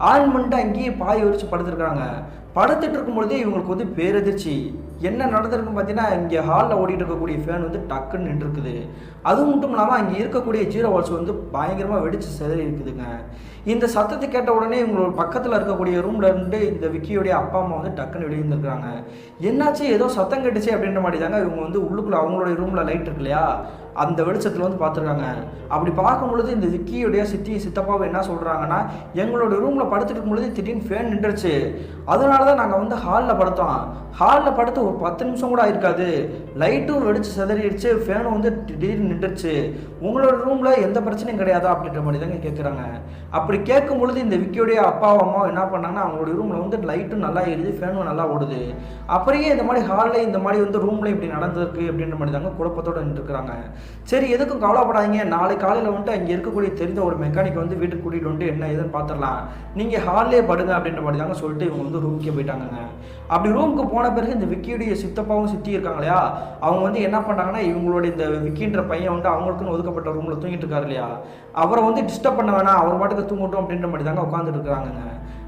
ஆன் பண்ணிட்டு அங்கேயே பாய் விரிச்சு படுத்துருக்காங்க. படுத்துட்டு இருக்கும்பொழுது இவங்களுக்கு வந்து பேரதிர்ச்சி. என்ன நடந்திருக்குன்னு பார்த்தீங்கன்னா இங்கே ஹாலில் ஓடிட்டு இருக்கக்கூடிய ஃபேன் வந்து டக்குன்னு நின்றுருக்குது. அது மட்டும் இல்லாமல் அங்கே இருக்கக்கூடிய ஜீரோ வால்ஸ் வந்து பயங்கரமாக வெடிச்சு சிதறி இருக்குதுங்க. இந்த சத்தத்தை கேட்ட உடனே இவங்களோட பக்கத்தில் இருக்கக்கூடிய ரூம்ல இருந்து இந்த விக்கியோடைய அப்பா அம்மா வந்து டக்குன்னு வெளியே இருந்திருக்காங்க. என்னாச்சு, ஏதோ சத்தம் கேட்டுச்சு அப்படின்ற மாதிரி தாங்க இவங்க வந்து உள்ளுக்குள்ள அவங்களுடைய ரூம்ல லைட் இருக்கு இல்லையா, அந்த வெளிச்சத்தில் வந்து பார்த்துருக்காங்க. அப்படி பார்க்கும் பொழுது இந்த விக்கியோடைய சித்தி சித்தப்பாவை என்ன சொல்கிறாங்கன்னா, எங்களுடைய ரூமில் படுத்துட்டு இருக்கும் பொழுது திடீர்னு ஃபேன் நின்றுச்சு, அதனால தான் நாங்கள் வந்து ஹாலில் படுத்தோம். ஹாலில் படுத்து ஒரு 10 நிமிஷம் கூட ஆயிருக்காது, லைட்டும் வெடிச்சு சிதறிடுச்சு, ஃபேனும் வந்து திடீர்னு நின்றுச்சு, உங்களோட ரூமில் எந்த பிரச்சனையும் கிடையாதா அப்படின்ற மாதிரி தாங்க கேட்குறாங்க. அப்படி கேட்கும் பொழுது இந்த விக்கியோடைய அப்பாவும் அம்மாவும் என்ன பண்ணாங்கன்னா அவங்களுடைய ரூமில் வந்து லைட்டும் நல்லா எரியுது, ஃபேனும் நல்லா ஓடுது. அப்படியே இந்த மாதிரி ஹாலில் இந்த மாதிரி வந்து ரூமில் இப்படி நடந்திருக்கு அப்படின்ற மாதிரி தாங்க குழப்பத்தோடு நின்றுருக்குறாங்க. சரி எதுக்கும் கவலைப்படாதீங்க, நாளை காலையில் வந்துட்டு அங்கே இருக்கக்கூடிய தெரிந்த ஒரு மெக்கானிக் வந்து வீட்டுக்கு கூட்டிகிட்டு வந்துட்டு என்ன ஏதுன்னு பார்த்துடலாம், நீங்கள் ஹால்லே படுங்க அப்படின்ற மாதிரி தாங்க சொல்லிட்டு இவங்க வந்து ரூமுக்கே போயிட்டாங்க. அப்படி ரூமுக்கு போன பிறகு இந்த விக்கியுடைய சித்தப்பாவும் சித்தி இருக்காங்க இல்லையா, அவங்க வந்து என்ன பண்ணாங்கன்னா இவங்களுடைய இந்த விக்கின்ற பையன் வந்து அவங்களுக்குன்னு ஒதுக்கப்பட்ட ரூமில் தூங்கிட்டு இருக்காரு இல்லையா, அவரை வந்து டிஸ்டர்ப் பண்ண வேணாம், அவர் பாட்டுக்கு தூங்கட்டும் அப்படின்ற மாதிரி தாங்க உட்காந்துட்டு இருக்கிறாங்க.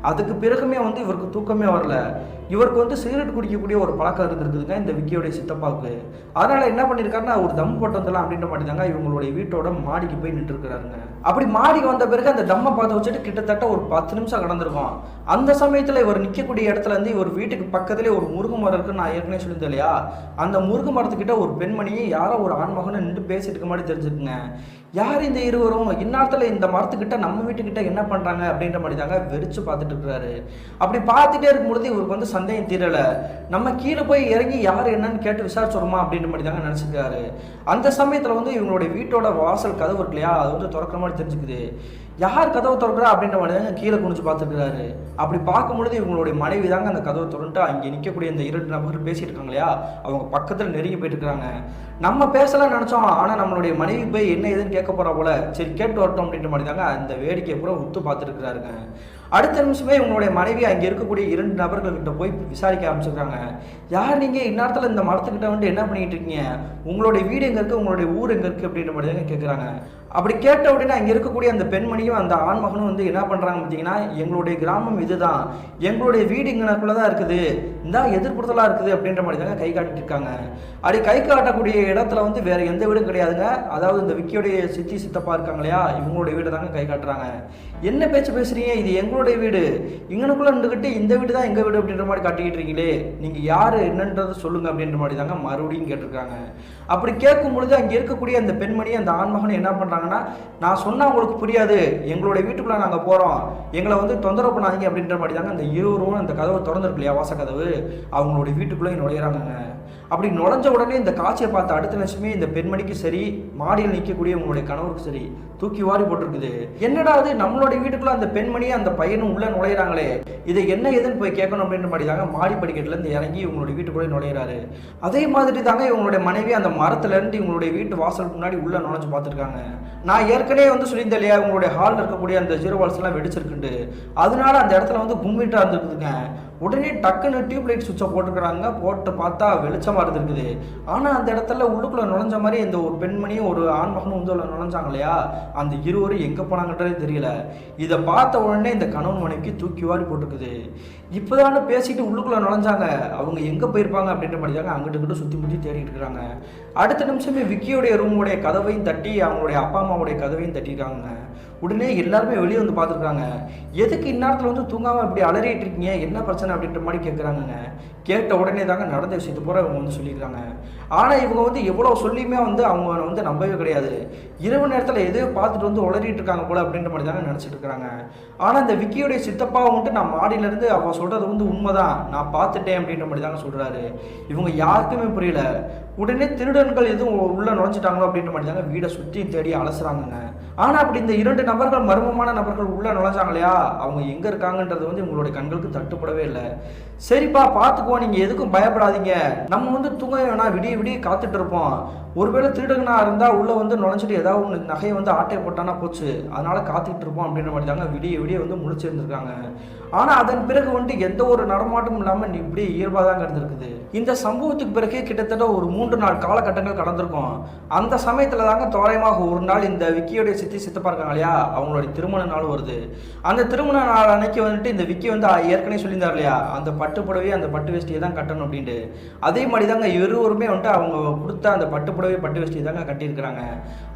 அதுக்கு பிறகுமே வந்து இவருக்கு தூக்கமே வரல. இவருக்கு வந்து சிகரெட் குடிக்கக்கூடிய ஒரு பழக்கம் இருந்திருக்குதுங்க இந்த விக்கியோடைய சித்தப்பாவுக்கு. அதனால என்ன பண்ணியிருக்காருன்னா ஒரு தம் போட்டு வந்துடலாம் அப்படின்ற மாதிரி தாங்க இவங்களுடைய வீட்டோட மாடிக்கு போய் நின்று இருக்கிறாருங்க. அப்படி மாடிக்கு வந்த பிறகு அந்த தம்மை பார்த்து வச்சுட்டு கிட்டத்தட்ட ஒரு 10 நிமிஷம் கடந்திருக்கும். அந்த சமயத்தில் இவர் நிற்கக்கூடிய இடத்துல இருந்து இவர் வீட்டுக்கு பக்கத்துலேயே ஒரு முருங்கை மரம் இருக்குன்னு நான் ஏற்கனவே சொல்லியிருந்தேன் இல்லையா, அந்த முருங்கை மரத்துக்கிட்ட ஒரு பெண்மணி யாரோ ஒரு ஆண்மகனை நின்று பேசிட்டு இருக்க மாதிரி தெரிஞ்சுக்குங்க. யார் இந்த இருவரும், இந்நேரத்தில் இந்த மரத்துக்கிட்ட நம்ம வீட்டுக்கிட்ட என்ன பண்ணுறாங்க அப்படின்ற மாதிரி தாங்க வெறிச்சு பார்த்துட்டு இருக்கிறாரு. அப்படி பார்த்துட்டே இருக்கும்பொழுது இவருக்கு வந்து சந்தேகம் தீரலை. நம்ம கீழே போய் இறங்கி யார் என்னன்னு கேட்டு விசாரிச்சோமா அப்படின்ற மாதிரி தாங்க நினச்சிருக்காரு. அந்த சமயத்தில் வந்து இவங்களுடைய வீட்டோட வாசல் கதவு இருக்கு இல்லையா, அது வந்து திறக்கிற மாதிரி தெரிஞ்சுக்குது. யார் கதவை திறக்கிறா அப்படின்ற மாதிரி தாங்க கீழே குனிச்சு பார்த்துருக்காரு. அப்படி பார்க்கும்பொழுது இவங்களுடைய மனைவி தாங்க அந்த கதவை திறந்துட்டு அங்கே நிற்கக்கூடிய இந்த 2 நபர்கள் பேசிட்டு இருக்காங்க இல்லையா, அவங்க பக்கத்தில் நெருங்கி போயிட்டு இருக்கிறாங்க. நம்ம பேசலாம் நினச்சோம், ஆனால் நம்மளுடைய மனைவி போய் என்ன ஏதுன்னு கேட்க போகிறா போல, சரி கேட்டு வரட்டும் அப்படின்ற மாதிரி தாங்க அந்த வேடிக்கையை பூரா உத்து பார்த்துருக்குறாருங்க. அடுத்த நிமிஷமே இவங்களுடைய மனைவி அங்கே இருக்கக்கூடிய 2 நபர்கள்கிட்ட போய் விசாரிக்க ஆரம்பிச்சிருக்காங்க. யார் நீங்கள், இந்நேரத்தில் இந்த மரத்துக்கிட்ட வந்து என்ன பண்ணிட்டு இருக்கீங்க, உங்களுடைய வீடு எங்கே இருக்குது, உங்களுடைய ஊர் எங்கே இருக்குது அப்படின்ற மாதிரி தாங்க கேட்குறாங்க. அப்படி கேட்ட உடனே அங்கே இருக்கக்கூடிய அந்த பெண்மணியும் அந்த ஆண்மகனும் வந்து என்ன பண்ணுறாங்க பார்த்தீங்கன்னா, எங்களுடைய கிராமம் இதுதான், எங்களுடைய வீடு இங்கனக்குள்ளே தான் இருக்குது, இந்த எதிர்ப்புறத்தலாக இருக்குது அப்படின்ற மாதிரி தாங்க கை காட்டிட்டு இருக்காங்க. அப்படி கை காட்டக்கூடிய இடத்துல வந்து வேற எந்த வீடும் கிடையாதுங்க. அதாவது இந்த விக்கியோடைய சித்தி சித்தப்பா இருக்காங்க இல்லையா, இவங்களுடைய வீடு தாங்க கை காட்டுறாங்க. என்ன பேச்சு பேசுறீங்க, இது எங்களுடைய எங்களுடைய வீடு, இங்கனுக்குள்ளே நின்றுக்கிட்டு இந்த வீடு தான் எங்கள் வீடு அப்படின்ற மாதிரி காட்டிக்கிட்டு இருக்கீங்களே, நீங்கள் யார் என்னன்றதை சொல்லுங்கள் அப்படின்ற மாதிரி தாங்க மறுபடியும் கேட்டிருக்காங்க. அப்படி கேட்கும் பொழுது அங்கே இருக்கக்கூடிய அந்த பெண்மணி அந்த ஆண்மகன் என்ன பண்ணுறாங்கன்னா, நான் சொன்னால் உங்களுக்கு புரியாது, எங்களுடைய வீட்டுக்குள்ளே நாங்கள் போகிறோம், எங்களை வந்து தொந்தரவு பண்ணாதீங்க அப்படின்ற மாதிரி தாங்க அந்த இருவரும் அந்த கதவை திறந்துருக்கு இல்லையா, வாசக்கதவு, அவங்களுடைய வீட்டுக்குள்ளே நுழையிறாங்க. அப்படி நுழைஞ்ச உடனே இந்த காட்சியை பார்த்த அடுத்த நிமிஷமே இந்த பெண்மணிக்கு சரி, மாடியில் நிற்கக்கூடிய உங்களுடைய கணவருக்கு சரி தூக்கி வாரி போட்டிருக்குது. என்னடா அது, நம்மளுடைய வீட்டுக்குள்ள அந்த பெண்மணி அந்த பையனும் உள்ள நுழையிறாங்களே, இதை என்ன ஏதுன்னு போய் கேட்கணும் அப்படின்ற மாதிரி தாங்க மாடி படிக்கட்டுல இருந்து இறங்கி இவங்களுடைய வீட்டுக்குள்ளே நுழையிறாரு. அதே மாதிரி தாங்க இவங்களுடைய மனைவி அந்த மரத்துல இருந்து இவங்களுடைய வீட்டு வாசலுக்கு முன்னாடி உள்ள நுழைஞ்சு பார்த்துருக்காங்க. நான் ஏற்கனவே வந்து சொல்லியிருந்தேன் இல்லையா, உங்களுடைய ஹாலில் இருக்கக்கூடிய அந்த ஜீரோ வால்ஸ் எல்லாம் வெடிச்சிருக்குண்டு, அதனால அந்த இடத்துல வந்து கும்மிட்டா இருந்துருக்குதுங்க. உடனே டக்குன்னு டியூப் லைட் சுவிட்சை போட்டுக்கிறாங்க. போட்டு பார்த்தா வெளிச்சமாக இருந்திருக்குது. ஆனால் அந்த இடத்துல உள்ளுக்குள்ளே நுழைஞ்ச மாதிரி இந்த ஒரு பெண்மணியும் ஒரு ஆண்மகனும் வந்து நுழைஞ்சாங்க இல்லையா, அந்த இருவரும் எங்கே போனாங்கன்றதே தெரியல. இதை பார்த்த உடனே இந்த கணவன் மனைவிக்கு தூக்கி வாரி போட்டுருக்குது. இப்போதானே பேசிட்டு உள்ளுக்குள்ளே நுழைஞ்சாங்க, அவங்க எங்கே போயிருப்பாங்க அப்படின்ற மாதிரி தாங்க அங்கிட்டு இங்கிட்டு சுற்றி முற்றி தேடிட்டு இருக்கிறாங்க. அடுத்த நிமிஷமே விக்கியோடைய ரூமுடைய கதவையும் தட்டி அவங்களுடைய அப்பா அம்மாவுடைய கதவையும் தட்டியிருக்காங்க. உடனே எல்லாருமே வெளியே வந்து பார்த்துருக்காங்க. எதுக்கு இந்நேரத்தில் வந்து தூங்காமல் இப்படி அலறிட்டு இருக்கீங்க, என்ன பிரச்சனை அப்படின்ற மாதிரி கேட்குறாங்க. கேட்ட உடனே தாங்க நடந்த விஷயத்தை பூரா இவங்க வந்து சொல்லியிருக்காங்க. ஆனால் இவங்க வந்து எவ்வளோ சொல்லியுமே வந்து அவங்க வந்து நம்பவே கிடையாது. இரவு நேரத்தில் எதையோ பார்த்துட்டு வந்து உளறிட்டு இருக்காங்க போல அப்படின்ற மாதிரி தாங்க நினச்சிட்டு இருக்கிறாங்க. ஆனால் இந்த விக்கியோடைய சித்தப்பாவை வந்துட்டு நான் மாடியிலேருந்து அவள் சொல்கிறது வந்து உண்மைதான், நான் பார்த்துட்டேன் அப்படின்ற மாதிரி தாங்க சொல்கிறாரு. இவங்க யாருக்குமே புரியல. உடனே திருடன்கள் எதுவும் உள்ளே நுழைஞ்சிட்டாங்களோ அப்படின்ற மாதிரி தாங்க வீடை சுற்றி தேடி அலசுறாங்க. ஆனால் அப்படி இந்த 2 நபர்கள், மர்மமான நபர்கள் உள்ளே நுழைஞ்சாங்க இல்லையா, அவங்க எங்கே இருக்காங்கன்றது வந்து உங்களுடைய கண்களுக்கு தட்டுப்படவே இல்லை. சரிப்பா பார்த்துக்குவோம், நீங்கள் எதுக்கும் பயப்படாதீங்க, நம்ம வந்து தூங்க வேணாம், விடிய விடிய காத்துட்டு இருப்போம், ஒருவேளை திருடங்கனாக இருந்தால் உள்ளே வந்து நுழைஞ்சிட்டு ஏதாவது ஒன்று நகையை வந்து ஆட்டை போட்டானா போச்சு, அதனால் காத்துக்கிட்டு இருப்போம் அப்படின்ற மாதிரி தாங்க விடிய விடிய வந்து முழிச்சிருந்துருக்காங்க. ஆனால் அதன் பிறகு வந்துட்டு எந்த ஒரு நடமாட்டமும் இல்லாமல் இப்படி இயல்பாக தாங்க இருந்திருக்குது. இந்த சம்பவத்துக்கு பிறகு கிட்டத்தட்ட ஒரு 3 நாள் காலகட்டங்கள் கடந்திருக்கும். அந்த சமயத்தில் தாங்க தோராயமாக ஒரு நாள் இந்த விக்கியோடைய சித்தப்பா இருக்காங்க இல்லையா, அவங்களுடைய திருமண நாள் வருது. அந்த திருமண நாள் அன்னைக்கு வந்துட்டு இந்த விக்கி வந்து ஏற்கனவே சொல்லியிருந்தார் இல்லையா, அந்த பட்டு புடவை அந்த பட்டு வேஷ்டியை தான் கட்டணும் அப்படின்ட்டு. அதே மாதிரி தாங்க இருவருமே வந்துட்டு அவங்க கொடுத்த அந்த பட்டு புடவை பட்டு வேஷ்டியை தாங்க கட்டியிருக்கிறாங்க.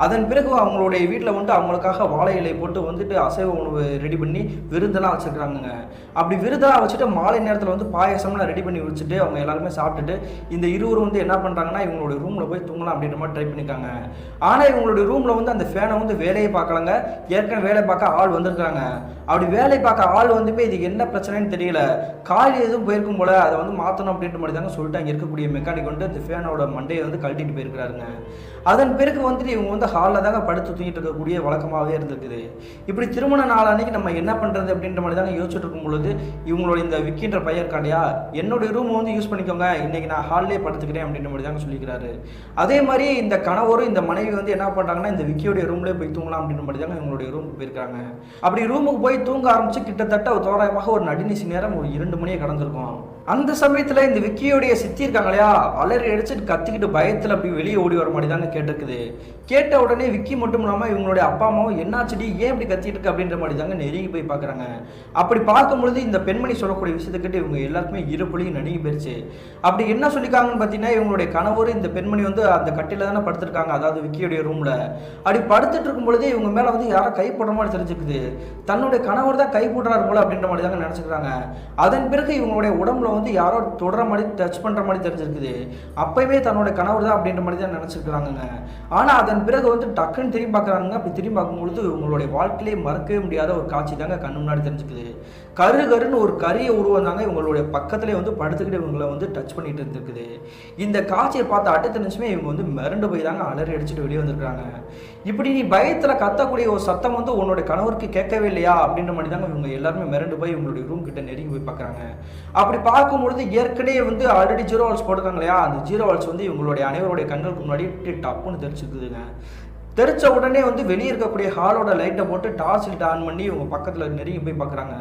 அதன் பிறகு அவங்களுடைய வீட்டில் வந்துட்டு அவங்களுக்காக வாழை இலை போட்டு வந்துட்டு அசைவ உணவு ரெடி பண்ணி விருந்தெல்லாம் வச்சுருக்காங்க. அப்படி விருதெல்லாம் வச்சுட்டு மாலை நேரத்தில் வந்து பாயசம்லாம் ரெடி பண்ணி வச்சுட்டு அவங்க எல்லாருமே சாப்பிட்டுட்டு இந்த இருவரும் வந்து என்ன பண்ணுறாங்கன்னா இவங்களுடைய ரூமில் போய் தூங்கலாம் அப்படின்ற மாதிரி ட்ரை பண்ணியிருக்காங்க. ஆனால் இவங்களுடைய ரூமில் வந்து அந்த ஃபேனை வந்து வேலையை பார்க்கலாங்க. ஏற்கனவே வேலை பார்க்க ஆள் வந்திருக்காங்க. அப்படி வேலை பார்க்க ஆள் வந்து போய் இதுக்கு என்ன பிரச்சனைன்னு தெரியல, காலி எதுவும் போயிருக்கும் போல, அதை வந்து மாற்றணும் அப்படின்ற மாதிரி தாங்க சொல்லிட்டு அங்கே இருக்கக்கூடிய மெக்கானிக் வந்து அந்த ஃபேனோட மண்டையை வந்து கழட்டிட்டு போயிருக்கிறாருங்க. அதன் பிறகு வந்துட்டு இவங்க வந்து ஹாலில் தாங்க படுத்து தூங்கிட்டு இருக்கக்கூடிய வழக்கமாகவே இருந்திருக்குது. இப்படி திருமண நாள் அன்னைக்கு நம்ம என்ன பண்ணுறது அப்படின்ற மாதிரி தாங்க யோசிச்சுட்டு இருக்கும் பொழுது இவங்களோட இந்த விக்கின்ற பையன் இருக்கா இல்லையா, என்னுடைய ரூம் வந்து யூஸ் பண்ணிக்கோங்க, இன்னைக்கு நான் ஹால்லே படுத்துக்கிறேன் அப்படின்ற மாதிரி தாங்க சொல்லிக்கிறாரு. அதே மாதிரி இந்த கணவரும் இந்த மனைவி வந்து என்ன பண்ணுறாங்கன்னா இந்த விக்கியோடைய ரூம்லேயே போய் தூங்கலாம் அப்படின்ற மாதிரி தாங்க இவங்களுடைய ரூமுக்கு போயிருக்காங்க. அப்படி ரூமுக்கு போய் தூங்க ஆரம்பிச்சு கிட்டத்தட்ட தோராயமாக ஒரு நடுநிசி நேரம் ஒரு 2 மணியை கடந்திருக்கும். அந்த சமயத்தில் இந்த விக்கியோடைய சித்தி இருக்காங்க இல்லையா, அலறி அடிச்சுட்டு கத்திக்கிட்டு பயத்தில் அப்படி வெளியே ஓடி வர மாதிரி தாங்க கேட்டிருக்குது. கேட்ட உடனே விக்கி மட்டும் இல்லாமல் இவங்களுடைய அப்பா அம்மாவும் என்னாச்சுடி ஏன் இப்படி கத்திட்டு இருக்கு அப்படின்ற மாதிரி தாங்க நெருங்கி போய் பார்க்குறாங்க. அப்படி பார்க்கும்பொழுது இந்த பெண்மணி சொல்லக்கூடிய விஷயத்துக்கிட்ட இவங்க எல்லாருக்குமே இருப்புலையும் நடுங்கி போயிடுச்சு. அப்படி என்ன சொல்லிக்காங்கன்னு பார்த்தீங்கன்னா, இவங்களுடைய கணவர் இந்த பெண்மணி வந்து அந்த கட்டில தானே படுத்துருக்காங்க, அதாவது விக்கியோடைய ரூமில். அப்படி படுத்துட்டு இருக்கும் பொழுதே இவங்க மேலே வந்து யாரும் கை போடுற மாதிரி தெரிஞ்சுக்குது. தன்னுடைய கணவர் தான் கை போடுறாரு போல அப்படின்ற மாதிரி தாங்க நினச்சிக்கிறாங்க. அதன் பிறகு இவங்களுடைய உடம்புல வந்து யாரோ தொடர மாதிரி டச் பண்ணுற மாதிரி தெரிஞ்சிருக்குது. அப்பயுமே தன்னோட கணவர் தான் அப்படின்ற மாதிரி தான் நினச்சிருக்கிறாங்க. ஆனால் அதன் பிறகு வந்து டக்குன்னு திரும்பி பார்க்குறாங்க. அப்படி திரும்பி பார்க்கும்பொழுது இவங்களுடைய வாழ்க்கையிலே மறக்கவே முடியாத ஒரு காட்சி தாங்க கண்ணு முன்னாடி தெரிஞ்சுக்குது. கருன்னு ஒரு கரிய உருவம் தாங்க இவங்களுடைய பக்கத்துலேயே வந்து படுத்துக்கிட்டு இவங்களை வந்து டச் பண்ணிட்டு இருந்திருக்குது. இந்த காட்சியை பார்த்த அடுத்த நிமிஷமே இவங்க வந்து மிரண்டு போய் தாங்க அலறி அடிச்சுட்டு வெளியே வந்திருக்காங்க. இப்படி நீ பயத்தில் கத்தக்கூடிய ஒரு சத்தம் வந்து உன்னோட கணவருக்கு கேட்கவே இல்லையா அப்படின்ற மாதிரி தாங்க இவங்க எல்லாருமே மிரண்டு போய் இவங்களுடைய ரூம் கிட்ட நெருங்கி போய் பார்க்குறாங்க. அப்படி பார்க்கும்பொழுது ஏற்கனவே வந்து ஆல்ரெடி ஜீரோ வால்ஸ் போட்டுருக்காங்க இல்லையா, அந்த ஜீரோ வால்ஸ் வந்து இவங்களுடைய அனைவருடைய கண்களுக்கு முன்னாடி டப்புன்னு தெரிச்சுக்குதுங்க. தெரிச்ச உடனே வந்து வெளியே இருக்கக்கூடிய ஹாலோட லைட்டை போட்டு டார்ச் லைட் ஆன் பண்ணி இவங்க பக்கத்தில் நெருங்கி போய் பார்க்குறாங்க.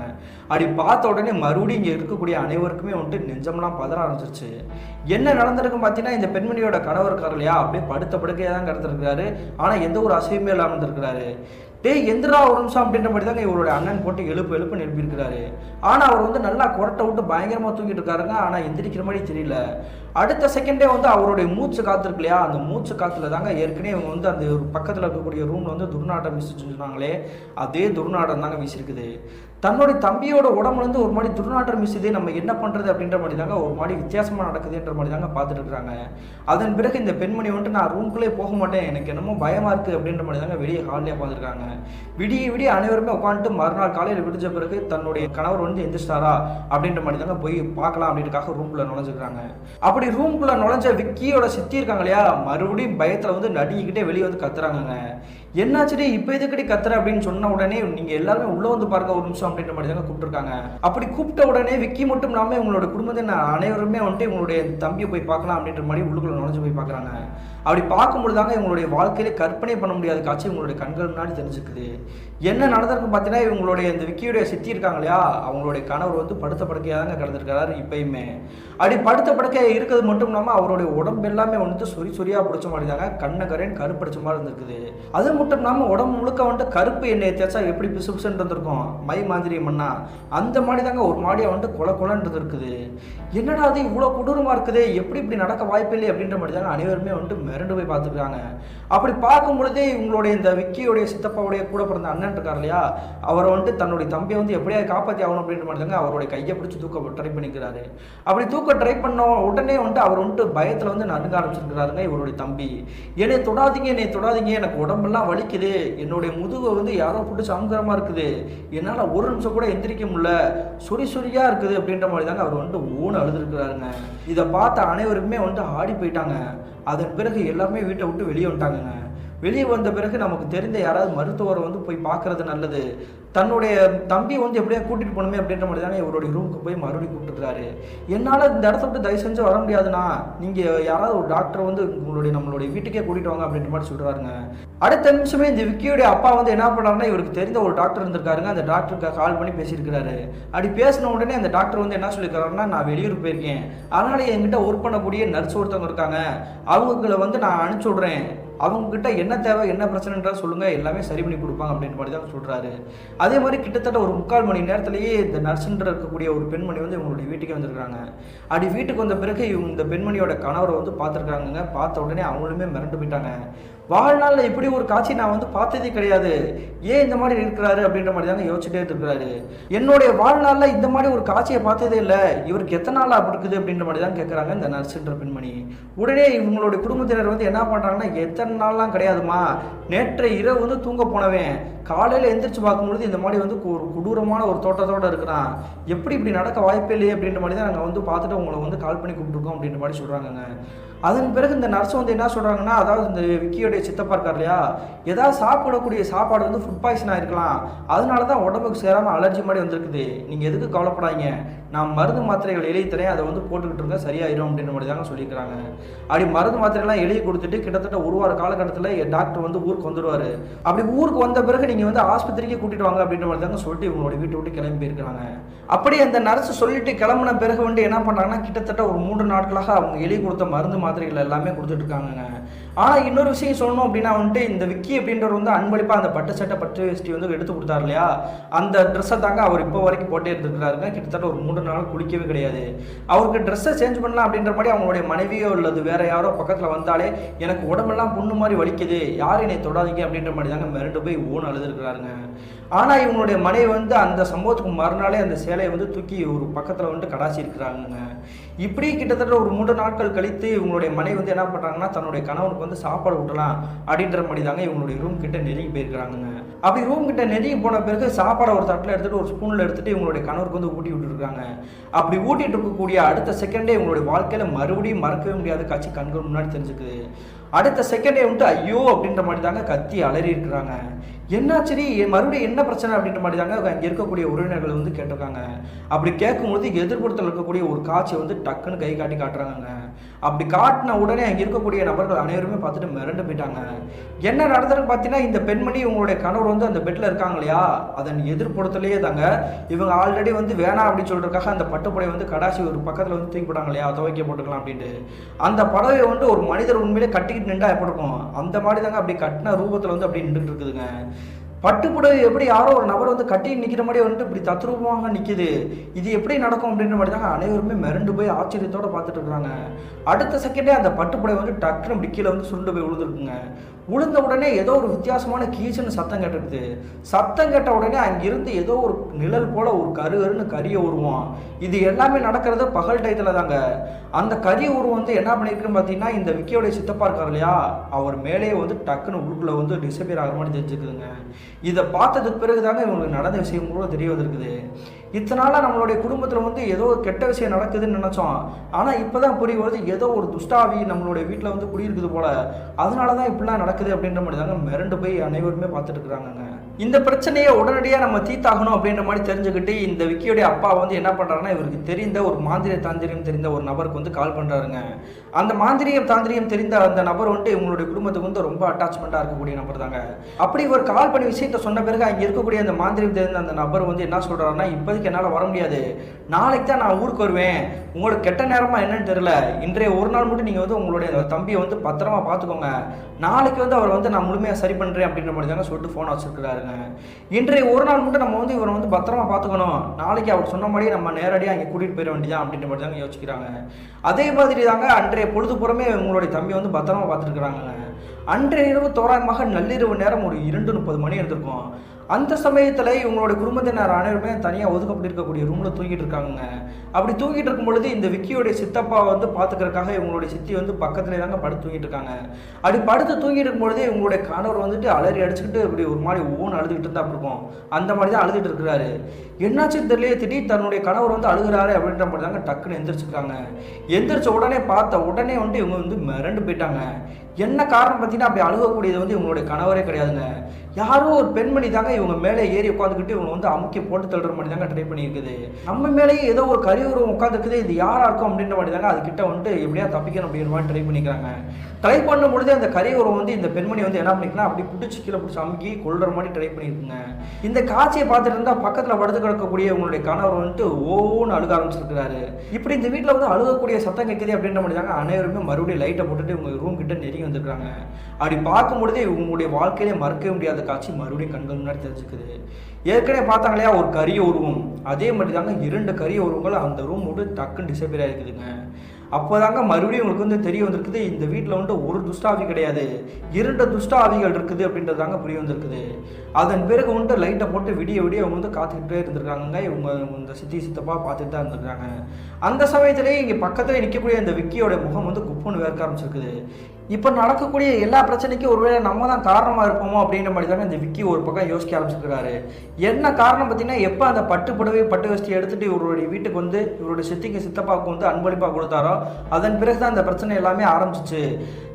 அப்படி பார்த்த உடனே மறுபடியும் இங்கே இருக்கக்கூடிய அனைவருக்குமே வந்துட்டு நெஞ்சமெல்லாம் பதற ஆரம்பிச்சிருச்சு. என்ன நடந்திருக்கும் பார்த்தீங்கன்னா, இந்த பெண்மணியோட கணவர் இருக்கார் இல்லையா, அப்படியே படுத்த படுக்கையாக தான் கிடந்திருக்கிறாரு. ஆனால் எந்த ஒரு அசைவுமே இல்லாமல் இருந்திருக்கிறாரு. டேய் எந்திரா ஒரு நிமிஷம் அப்படின்ற மாதிரி தாங்க இவருடைய அண்ணன் போட்டு எழுப்பு எழுப்பியிருக்கிறாரு. ஆனால் அவர் வந்து நல்லா குரட்டை விட்டு பயங்கரமாக தூங்கிட்டு இருக்காருங்க. ஆனால் எந்திரிக்கிற மாதிரி தெரியல. அடுத்த செகண்டே வந்து அவருடைய மூச்சு காத்து இருக்கு இல்லையா, அந்த மூச்சு காத்துல தாங்க ஏற்கனவே இவங்க வந்து அந்த ஒரு பக்கத்தில் இருக்கக்கூடிய ரூம்ல வந்து துர்நாற்றம் வீசிச்சுன்னு சொன்னாங்களே, அதே துர்நாற்றம் தாங்க வீசிருக்குது. தன்னுடைய தம்பியோட உடம்புல இருந்து ஒரு மாதிரி துர்நாற்றம் வீசுது, நம்ம என்ன பண்றது அப்படின்ற மாதிரி தாங்க ஒரு மாதிரி வித்தியாசமா நடக்குதுன்ற மாதிரி தாங்க பார்த்துட்டு இருக்காங்க. அதன் பிறகு இந்த பெண்மணி வந்துட்டு நான் ரூம்குள்ளே போக மாட்டேன், எனக்கு என்னமோ பயமா இருக்கு அப்படின்ற மாதிரி தாங்க வெளியே ஹாலிலே உட்காந்துருக்காங்க. விடிய விடிய அனைவருமே உட்காந்துட்டு மறுநாள் காலையில் விடிஞ்ச பிறகு தன்னுடைய கணவர் வந்து எந்திரிச்சிட்டாரா அப்படின்ற மாதிரி தாங்க போய் பார்க்கலாம் அப்படின்றக்காக ரூம்குள்ள நுழைஞ்சுக்கிறாங்க. அப்படி ரூம்குள்ள நுழைஞ்ச விக்கியோட சித்தி இருக்காங்க இல்லையா, மறுபடியும் பயத்துல வந்து நடிக்கிட்டே வெளியே வந்து கத்துறாங்க. என்னாச்சுடி இப்போ எதுக்கடி கத்துற அப்படின்னு சொன்ன உடனே நீங்க எல்லாருமே உள்ள வந்து பாருங்க ஒரு நிமிஷம் அப்படின்ற மாதிரி தாங்க கூப்பிட்டுருக்காங்க. அப்படி கூப்பிட்ட உடனே விக்கி மட்டும் இல்லாம உங்களோட குடும்பத்தை அனைவருமே வந்துட்டு உங்களுடைய தம்பியை போய் பார்க்கலாம் அப்படின்ற மாதிரி உள்ளுக்குள்ள நுழைஞ்சு போய் பார்க்குறாங்க. அப்படி பார்க்கும்போது தாங்க இவங்களுடைய வாழ்க்கையில கற்பனை பண்ண முடியாத காட்சி உங்களுடைய கண்கள் முன்னாடி தெரிஞ்சுக்குது. என்ன நடந்திருக்கு பார்த்தீங்கன்னா, இவங்களுடைய இந்த விக்கியுடைய சித்தி இருக்காங்க இல்லையா, அவங்களுடைய கணவர் வந்து படுத்த படுக்கையாக தாங்க கிடந்திருக்கிறாரு இப்பயுமே. அப்படி படுத்த படுக்கையாக இருக்கிறது மட்டும் இல்லாமல் அவருடைய உடம்பு எல்லாமே வந்துட்டு சொறியாக பிடிச்ச மாதிரி தாங்க கண்ணை கரையன் கருப்படிச்ச மாதிரி இருந்திருக்குது. அது மட்டும் இல்லாமல் உடம்பு முழுக்க வந்துட்டு கருப்பு எண்ணெய் தேய்ச்சா எப்படி பிசு பிசுன்னு இருந்திருக்கும் மை மாதிரி மண்ணா, அந்த மாதிரி தாங்க ஒரு மாடியாக வந்துட்டு கொலை கொலன்றது இருக்குது. என்னடா அது இவ்வளோ கொடூரமாக இருக்குது, எப்படி இப்படி நடக்க வாய்ப்பில்லை அப்படின்ற மாதிரி தாங்க அனைவருமே வந்துட்டு மிரண்டு போய் பார்த்துருக்காங்க. அப்படி பார்க்கும் பொழுதே இவங்களுடைய இந்த விக்கியோடைய சித்தப்பாவுடைய கூட பிறந்த அண்ணன் இருக்கார் இல்லையா, அவரை வந்துட்டு தன்னுடைய தம்பியை வந்து எப்படியாவது காப்பாற்றி ஆகணும் அப்படின்ற மாதிரி தாங்க அவருடைய கையை பிடிச்சி தூக்க ட்ரை பண்ணிக்கிறாரு. அப்படி தூக்க ட்ரை பண்ண உடனே வந்துட்டு அவர் வந்துட்டு பயத்தில் வந்து நடுங்க ஆரம்பிச்சிருக்கிறாருங்க இவருடைய தம்பி. என்னை தொடாதீங்க, எனக்கு உடம்பெல்லாம் வலிக்குது, என்னுடைய முதுகை வந்து யாரோ பிடிச்சி அமுக்கிரமா இருக்குது, என்னால் ஒரு நிமிஷம் கூட எந்திரிக்க முடியல, சொறியா இருக்குது அப்படின்ற மாதிரி தாங்க அவர் வந்துட்டு ஊன அழுதுருக்கிறாருங்க. இதை பார்த்த அனைவருக்குமே வந்துட்டு ஆடி போயிட்டாங்க. அதன் பிறகு எல்லாருமே வீட்டை விட்டு வெளியே வந்துட்டாங்க. வெளியே வந்த பிறகு நமக்கு தெரிந்த யாராவது மருத்துவரை வந்து போய் பார்க்கறது நல்லது, தன்னுடைய தம்பி வந்து எப்படியா கூட்டிட்டு போகணுமே அப்படின்ற மாதிரி தானே இவருடைய ரூமுக்கு போய் மறுபடியும் கூப்பிட்டுருக்காரு. என்னால் இந்த இடத்த விட்டு தயவு செஞ்சு வர முடியாதுண்ணா, நீங்கள் யாராவது ஒரு டாக்டர் வந்து நம்மளுடைய வீட்டுக்கே கூட்டிட்டு வாங்க அப்படின்ற மாதிரி சொல்கிறாருங்க. அடுத்த நிமிஷமே இந்த விக்கியோடைய அப்பா வந்து என்ன பண்ணாருன்னா, இவருக்கு தெரிந்த ஒரு டாக்டர் இருந்திருக்காருங்க, அந்த டாக்டருக்கு கால் பண்ணி பேசியிருக்கிறாரு. அப்படி பேசின உடனே அந்த டாக்டர் வந்து என்ன சொல்லியிருக்காருன்னா, நான் வெளியூர் போயிருக்கேன், அதனால என்கிட்ட ஒர்க் பண்ணக்கூடிய நர்ஸ் ஒருத்தவங்க இருக்காங்க, அவங்களை வந்து நான் அனுப்பிச்சி விட்றேன், அவங்ககிட்ட என்ன தேவை என்ன பிரச்சனைன்றா சொல்லுங்க, எல்லாமே சரி பண்ணி கொடுப்பாங்க அப்படின்ற மாதிரி தான் சொல்றாரு. அதே மாதிரி கிட்டத்தட்ட ஒரு 3/4 மணி நேரத்திலேயே இந்த நர்ஸுன்ற இருக்கக்கூடிய ஒரு பெண்மணி வந்து இவங்களுடைய வீட்டுக்கே வந்திருக்காங்க. அப்படி வீட்டுக்கு வந்த பிறகு இவங்க இந்த பெண்மணியோட கணவரை வந்து பார்த்துருக்காங்க. பார்த்த உடனே அவங்களுமே மிரண்டு போயிட்டாங்க. வாழ்நாளில் இப்படி ஒரு காட்சி நான் வந்து பார்த்ததே கிடையாது, ஏன் இந்த மாதிரி இருக்கிறாரு அப்படின்ற மாதிரி தாங்க யோசிச்சுட்டே இருக்கிறாரு. என்னுடைய வாழ்நாளில் இந்த மாதிரி ஒரு காட்சியை பார்த்ததே இல்லை, இவருக்கு எத்தனை நாள் அப்படி இருக்குது அப்படின்ற மாதிரி தான் கேட்குறாங்க இந்த நர்ஸுன்ற பெண்மணி. உடனே இவங்களுடைய குடும்பத்தினர் வந்து என்ன பண்ணுறாங்கன்னா, எத்தனை நாள்லாம் கிடையாதுமா, நேற்று இரவு வந்து தூங்க போனவன் காலையில் எந்திரிச்சு பார்க்கும்பொழுது இந்த மாதிரி வந்து ஒரு கொடூரமான ஒரு தோட்டத்தோடு இருக்கிறான், எப்படி இப்படி நடக்க வாய்ப்பே இல்லையே அப்படின்ற மாதிரி தான் நாங்கள் வந்து பார்த்துட்டு உங்களை வந்து கால் பண்ணி கூப்பிட்டுருக்கோம் அப்படின்ற மாதிரி சொல்கிறாங்கங்க. அதன் பிறகு இந்த நர்ஸ் வந்து என்ன சொல்கிறாங்கன்னா, அதாவது இந்த விக்கியோடைய சித்தப்பா இருக்கார் இல்லையா, ஏதாவது சாப்பிடக்கூடிய சாப்பாடு வந்து ஃபுட் பாய்சன் ஆகிருக்கலாம், அதனால தான் உடம்புக்கு சேராமல் அலர்ஜி மாதிரி வந்திருக்குது, நீங்கள் எதுக்கு கவலைப்படாதீங்க, நான் மருந்து மாத்திரைகள் எழுதி தரேன், அதை வந்து போட்டுக்கிட்டு இருங்க சரியாயிரும் அப்படின்ற மாதிரி தாங்க சொல்லியிருக்கிறாங்க. அப்படி மருந்து மாத்திரைலாம் எழுதி கொடுத்துட்டு கிட்டத்தட்ட 1 வார காலகட்டத்தில் டாக்டர் வந்து ஊருக்கு வந்துடுவார். அப்படி ஊருக்கு வந்த பிறகு நீங்கள் வந்து ஆஸ்பத்திரிக்கு கூட்டிட்டு வாங்க அப்படின்ற மாதிரி தாங்க சொல்லிட்டு இவங்களோட வீட்டை விட்டு கிளம்பி போயிருக்கிறாங்க. அப்படி அந்த நர்ஸ் சொல்லிட்டு கிளம்புன பிறகு வந்து என்ன பண்ணுறாங்கன்னா, கிட்டத்தட்ட ஒரு 3 நாட்களாக அவங்க எழுதி கொடுத்த மருந்து மாத்திரைகள் எல்லாமே கொடுத்துட்டு இருக்காங்க. ஆனால் இன்னொரு விஷயம் சொல்லணும் அப்படின்னா வந்துட்டு, இந்த விக்கி அப்படின்றவர் வந்து அன்பளிப்பாக அந்த பட்டு சட்டை பட்டு வேஷ்டி வந்து எடுத்து கொடுத்தாரு இல்லையா, அந்த ட்ரெஸ்ஸை தாங்க அவர் இப்போ வரைக்கும் போட்டே இருந்துருக்காருங்க. கிட்டத்தட்ட ஒரு 3 நாள் குளிக்கவே கிடையாது. அவருக்கு ட்ரெஸ்ஸை சேஞ்ச் பண்ணலாம் அப்படின்ற மாதிரி அவங்களுடைய மனைவியோ அல்லது வேற யாரோ பக்கத்தில் வந்தாலே எனக்கு உடம்பெல்லாம் புண்ணு மாதிரி வலிக்குது, யாரும் என்னை தொடாதீங்க அப்படின்ற மாதிரி தாங்க மிரண்டு போய் ஓன் அழுதுருக்கிறாருங்க. ஆனால் இவங்களுடைய மனைவி வந்து அந்த சம்பவத்துக்கு மறுநாளே அந்த சேலையை வந்து தூக்கி ஒரு பக்கத்தில் வந்துட்டு கடாச்சி இருக்கிறாங்க. இப்படி கிட்டத்தட்ட ஒரு 3 நாட்கள் கழித்து இவங்களுடைய மனைவி வந்து என்ன பண்ணுறாங்கன்னா, தன்னுடைய கணவனுக்கு வந்து சாப்பாடு விட்டலாம் அப்படின்ற மாதிரி தாங்க இவங்களுடைய ரூம் கிட்ட நெருங்கி போயிருக்கிறாங்க. அப்படி ரூம் கிட்ட நெருங்கி போன பிறகு சாப்பாடை ஒரு தட்டில் எடுத்துகிட்டு ஒரு ஸ்பூனில் எடுத்துகிட்டு இவங்களுடைய கணவருக்கு வந்து ஊட்டி விட்டுருக்காங்க. அப்படி ஊட்டிட்டு இருக்கக்கூடிய அடுத்த செகண்டே இவங்களுடைய வாழ்க்கையில் மறுபடியும் மறக்கவே முடியாத காட்சி கண்கள் முன்னாடி தெரிஞ்சுக்குது. அடுத்த செகண்டே வந்துட்டு ஐயோ அப்படின்ற மாதிரி தாங்க கத்தி அலறி இருக்கிறாங்க. என்னாச்சரி மறுபடியும் என்ன பிரச்சனை அப்படின்ற மாதிரி தாங்க அங்கே இருக்கக்கூடிய உறவினர்கள் வந்து கேட்டிருக்காங்க. அப்படி கேட்கும்போது எதிர்ப்புறத்தில் இருக்கக்கூடிய ஒரு காட்சி வந்து டக்குன்னு கை காட்டி காட்டுறாங்க. அப்படி காட்டின உடனே அங்கே இருக்கக்கூடிய நபர்கள் அனைவருமே பார்த்துட்டு மிரண்டு போயிட்டாங்க. என்ன நடந்ததுன்னு பார்த்தீங்கன்னா, இந்த பெண்மணி இவங்களுடைய கணவர் வந்து அந்த பெட்டில் இருக்காங்க இல்லையா, அதன் எதிர்ப்புறத்துலேயே தாங்க இவங்க ஆல்ரெடி வந்து வேணாம் அப்படின்னு சொல்றதுக்காக அந்த பட்டுப்புடவை வந்து கடாசி ஒரு பக்கத்தில் வந்து தூக்கி போட்டாங்க இல்லையா, துவைக்க போட்டுக்கலாம் அப்படின்ட்டு. அந்த படவை வந்து ஒரு மனிதர் உண்மையிலே கட்டிக்கிட்டு நின்றா எப்படி இருக்கும், அந்த மாதிரி தாங்க அப்படி கட்டின ரூபத்தில் வந்து அப்படி நின்றுட்டு இருக்குதுங்க. பட்டுப்புடவை எப்படி யாரோ ஒரு நபர் வந்து கட்டி நிற்கிற மாதிரி வந்துட்டு இப்படி தத்ரூபமாக நிற்கிது, இது எப்படி நடக்கும் அப்படின்ற மாதிரி தாங்க அனைவருமே மிரண்டு போய் ஆச்சரியத்தோடு பார்த்துட்டு இருக்கிறாங்க. அடுத்த செகண்டே அந்த பட்டுப்புடவை வந்து டக்குன்னு இப்படி கீழே வந்து சுருண்டு போய் விழுந்துருக்குங்க. விழுந்த உடனே ஏதோ ஒரு வித்தியாசமான கீச்சுன்னு சத்தம் கேட்டுருக்குது. சத்தம் கேட்ட உடனே அங்கிருந்து ஏதோ ஒரு நிழல் போல ஒரு கருன்னு கரிய உருவம். இது எல்லாமே நடக்கிறது பகல் டயத்தில் தாங்க. அந்த கரிய உருவம் வந்து என்ன பண்ணியிருக்குன்னு பார்த்தீங்கன்னா, இந்த விக்கியோடைய சித்தப்பா இருக்கார் இல்லையா, அவர் மேலேயே வந்து டக்குன்னு உள்ளுக்குள்ள வந்து டிசப்பியர் ஆகிற மாதிரி தெரிஞ்சுக்குதுங்க. இதை பார்த்ததுக்கு பிறகு தாங்க இவங்களுக்கு நடந்த விஷயம் கூட தெரிய வந்திருக்குது. இத்தனை நாளாக நம்மளுடைய குடும்பத்தில் வந்து ஏதோ ஒரு கெட்ட விஷயம் நடக்குதுன்னு நினச்சோம். ஆனால் இப்போ தான் புரிய வருது, ஏதோ ஒரு துஷ்டாவி நம்மளுடைய வீட்டில் வந்து குடியிருக்குது போல, அதனால தான் இப்படிலாம் நடக்குது அப்படின்ற மாதிரி தாங்க மிரண்டு போய் அனைவருமே பார்த்துட்டு இருக்கிறாங்க. இந்த பிரச்சனையை உடனடியாக நம்ம தீர்த்தாகணும் அப்படின்ற மாதிரி தெரிஞ்சுக்கிட்டு இந்த விக்கியோடைய அப்பா வந்து என்ன பண்ணுறாருன்னா, இவருக்கு தெரிந்த ஒரு மாந்திரிய தாந்திரியம் தெரிந்த ஒரு நபருக்கு வந்து கால் பண்ணுறாருங்க. அந்த மாந்திரியம் தாந்திரியம் தெரிந்த அந்த நபர் வந்துட்டு இவங்களுடைய குடும்பத்துக்கு வந்து ரொம்ப அட்டாச்மெண்ட்டாக இருக்கக்கூடிய நபர் தாங்க. அப்படி இவர் கால் பண்ணி விஷயத்த சொன்ன பிறகு அங்கே இருக்கக்கூடிய அந்த மாந்திரியம் தெரிந்த அந்த நபர் வந்து என்ன சொல்கிறாருன்னா, இப்போதைக்கு என்னால் வர முடியாது, நாளைக்கு தான் நான் ஊருக்கு வருவேன், உங்களுக்கு கெட்ட நேரமாக என்னன்னு தெரியல, இன்றைய ஒரு நாள் மட்டும் நீங்கள் வந்து உங்களுடைய தம்பியை வந்து பத்திரமா பார்த்துக்கோங்க, நாளைக்கு வந்து அவர் வந்து நான் முழுமையாக சரி பண்ணுறேன் அப்படின்ற மாதிரி தாங்க சொல்லிட்டு ஃபோன் வச்சுருக்கிறாருங்க. இன்றைய ஒரு நாள் மட்டும் நம்ம வந்து இவரை வந்து பத்திரமா பார்த்துக்கணும், நாளைக்கு அவர் சொன்ன மாதிரியே நம்ம நேரடியாக அங்கே கூட்டிகிட்டு போயிட வேண்டியதான் அப்படின்ற மாதிரி தாங்க யோசிக்கிறாங்க. அதே மாதிரி தாங்க அன்றைய பொழுதுபுறமே உங்களுடைய தம்பி வந்து பத்திரமா பார்த்துருக்குறாங்க. அன்றைய இரவு தோராயமாக நள்ளிரவு நேரம் ஒரு 2:30 மணி இருந்திருக்கும். அந்த சமயத்தில் இவங்களுடைய குடும்பத்தினர் அனைவருமே தனியாக ஒதுக்கப்பட்டிருக்கக்கூடிய ரூமில் தூங்கிட்டு இருக்காங்க. அப்படி தூங்கிட்டு இருக்கும் பொழுது இந்த விக்கியோடைய சித்தப்பா வந்து பார்த்துக்கிறதுக்காக இவங்களுடைய சித்தி வந்து பக்கத்துலேயே தாங்க படுத்து தூங்கிட்டு இருக்காங்க. அப்படி படுத்து தூங்கிட்டு இருக்கும்பொழுதே இவங்களுடைய கணவர் வந்துட்டு அலறி அடிச்சுக்கிட்டு இப்படி ஒரு மாதிரி ஓன் அழுதுகிட்டு இருந்தா இருக்கும். அந்த மாதிரி தான் அழுதுட்டு இருக்கிறாரு. என்னாச்சுன்னு தெரியல, திடீர் தன்னுடைய கணவர் வந்து அழுகிறாரு அப்படின்ற மாதிரி தாங்க டக்குன்னு எந்திரிச்சுக்கிறாங்க. எந்திரிச்ச உடனே பார்த்த உடனே வந்துட்டு இவங்க வந்து மிரண்டு போயிட்டாங்க. என்ன காரணம் பார்த்தீங்கன்னா, அப்படி அழுகக்கூடியது வந்து இவங்களுடைய கணவரே கிடையாதுங்க, யாரோ ஒரு பெண்மணி தாங்க இவங்க மேலே ஏறி உட்காந்துக்கிட்டு இவங்க வந்து அமுக்கி போட்டு தள்ளுற மாதிரி தாங்க ட்ரை பண்ணியிருக்குது. நம்ம மேலேயே ஏதோ ஒரு கரியுருவம் உட்காந்துருக்குது, இது யாராக இருக்கும் அப்படின்ற மாதிரி தாங்க அதுக்கிட்ட வந்துட்டு எப்படியா தப்பிக்கணும் அப்படிங்கிற மாதிரி ட்ரை பண்ணிக்கிறாங்க. ட்ரை பண்ணும் பொழுது அந்த கரியுருவம் வந்து இந்த பெண்மணி வந்து என்ன பண்ணிக்கலாம், அப்படி பிடிச்சி கீழே பிடிச்சி அமுக்கி கொள்ளுற மாதிரி ட்ரை பண்ணியிருக்குங்க. இந்த காட்சியை பார்த்துட்டு இருந்தால் பக்கத்தில் படுத்து கிடக்கக்கூடிய உங்களுடைய கணவர் வந்துட்டு ஓன்னு அழுக ஆரம்பிச்சிருக்கிறாரு. இப்படி இந்த வீட்டில் வந்து அழுகக்கூடிய சத்தம் கேட்குது அப்படின்ற மாதிரி தாங்க அனைவருமே மறுபடியும் லைட்டை போட்டுட்டு இவங்க ரூம் கிட்ட நெருங்கி வந்துருக்காங்க. அப்படி பார்க்கும் பொழுதே இவங்களுடைய வாழ்க்கையிலே மறக்கவே முடியாத காட்சி மறுபடியும் கண்கள் முன்னாடி தெரிஞ்சுக்குது. ஏற்கனவே பார்த்தாங்க இல்லையா ஒரு கரிய உருவம், அதே மாதிரி தாங்க 2 கரிய உருவங்கள் அந்த ரூம் விட்டு டக்குன்னு டிசப்பியர் ஆகிருக்குதுங்க. அப்போதாங்க மறுபடியும் உங்களுக்கு வந்து தெரிய வந்திருக்குது, இந்த வீட்டில் வந்து ஒரு துஷ்டாவி கிடையாது, 2 துஷ்டாவிகள் இருக்குது அப்படின்றதாங்க புரிய வந்திருக்குது. அதன் பிறகு வந்து லைட்டை போட்டு விடிய விடிய அவங்க வந்து காத்துக்கிட்டே இருந்திருக்காங்க. இவங்க இந்த சித்தி சித்தப்பா பார்த்துட்டு தான் இருந்திருக்காங்க. அந்த சமயத்திலேயே இங்கே பக்கத்தில் நிற்கக்கூடிய இந்த விக்கியோட முகம் வந்து குப்புன்னு வேர்க்க ஆரம்பிச்சிருக்குது. இப்போ நடக்கக்கூடிய எல்லா பிரச்சனைக்கும் ஒருவேளை நம்ம தான் காரணமாக இருப்போமோ அப்படின்ற மாதிரி தாங்க இந்த விக்கி ஒரு பக்கம் யோசிக்க ஆரம்பிச்சிருக்கிறாரு. என்ன காரணம் பார்த்தீங்கன்னா, எப்போ அந்த பட்டு புடவை பட்டு வசதி எடுத்துகிட்டு இவருடைய வீட்டுக்கு வந்து இவருடைய சித்திக்கு சித்தப்பாவுக்கு வந்து அன்பளிப்பாக கொடுத்தாரோ அதன் பிறகு தான் அந்த பிரச்சனை எல்லாமே ஆரம்பிச்சிச்சு.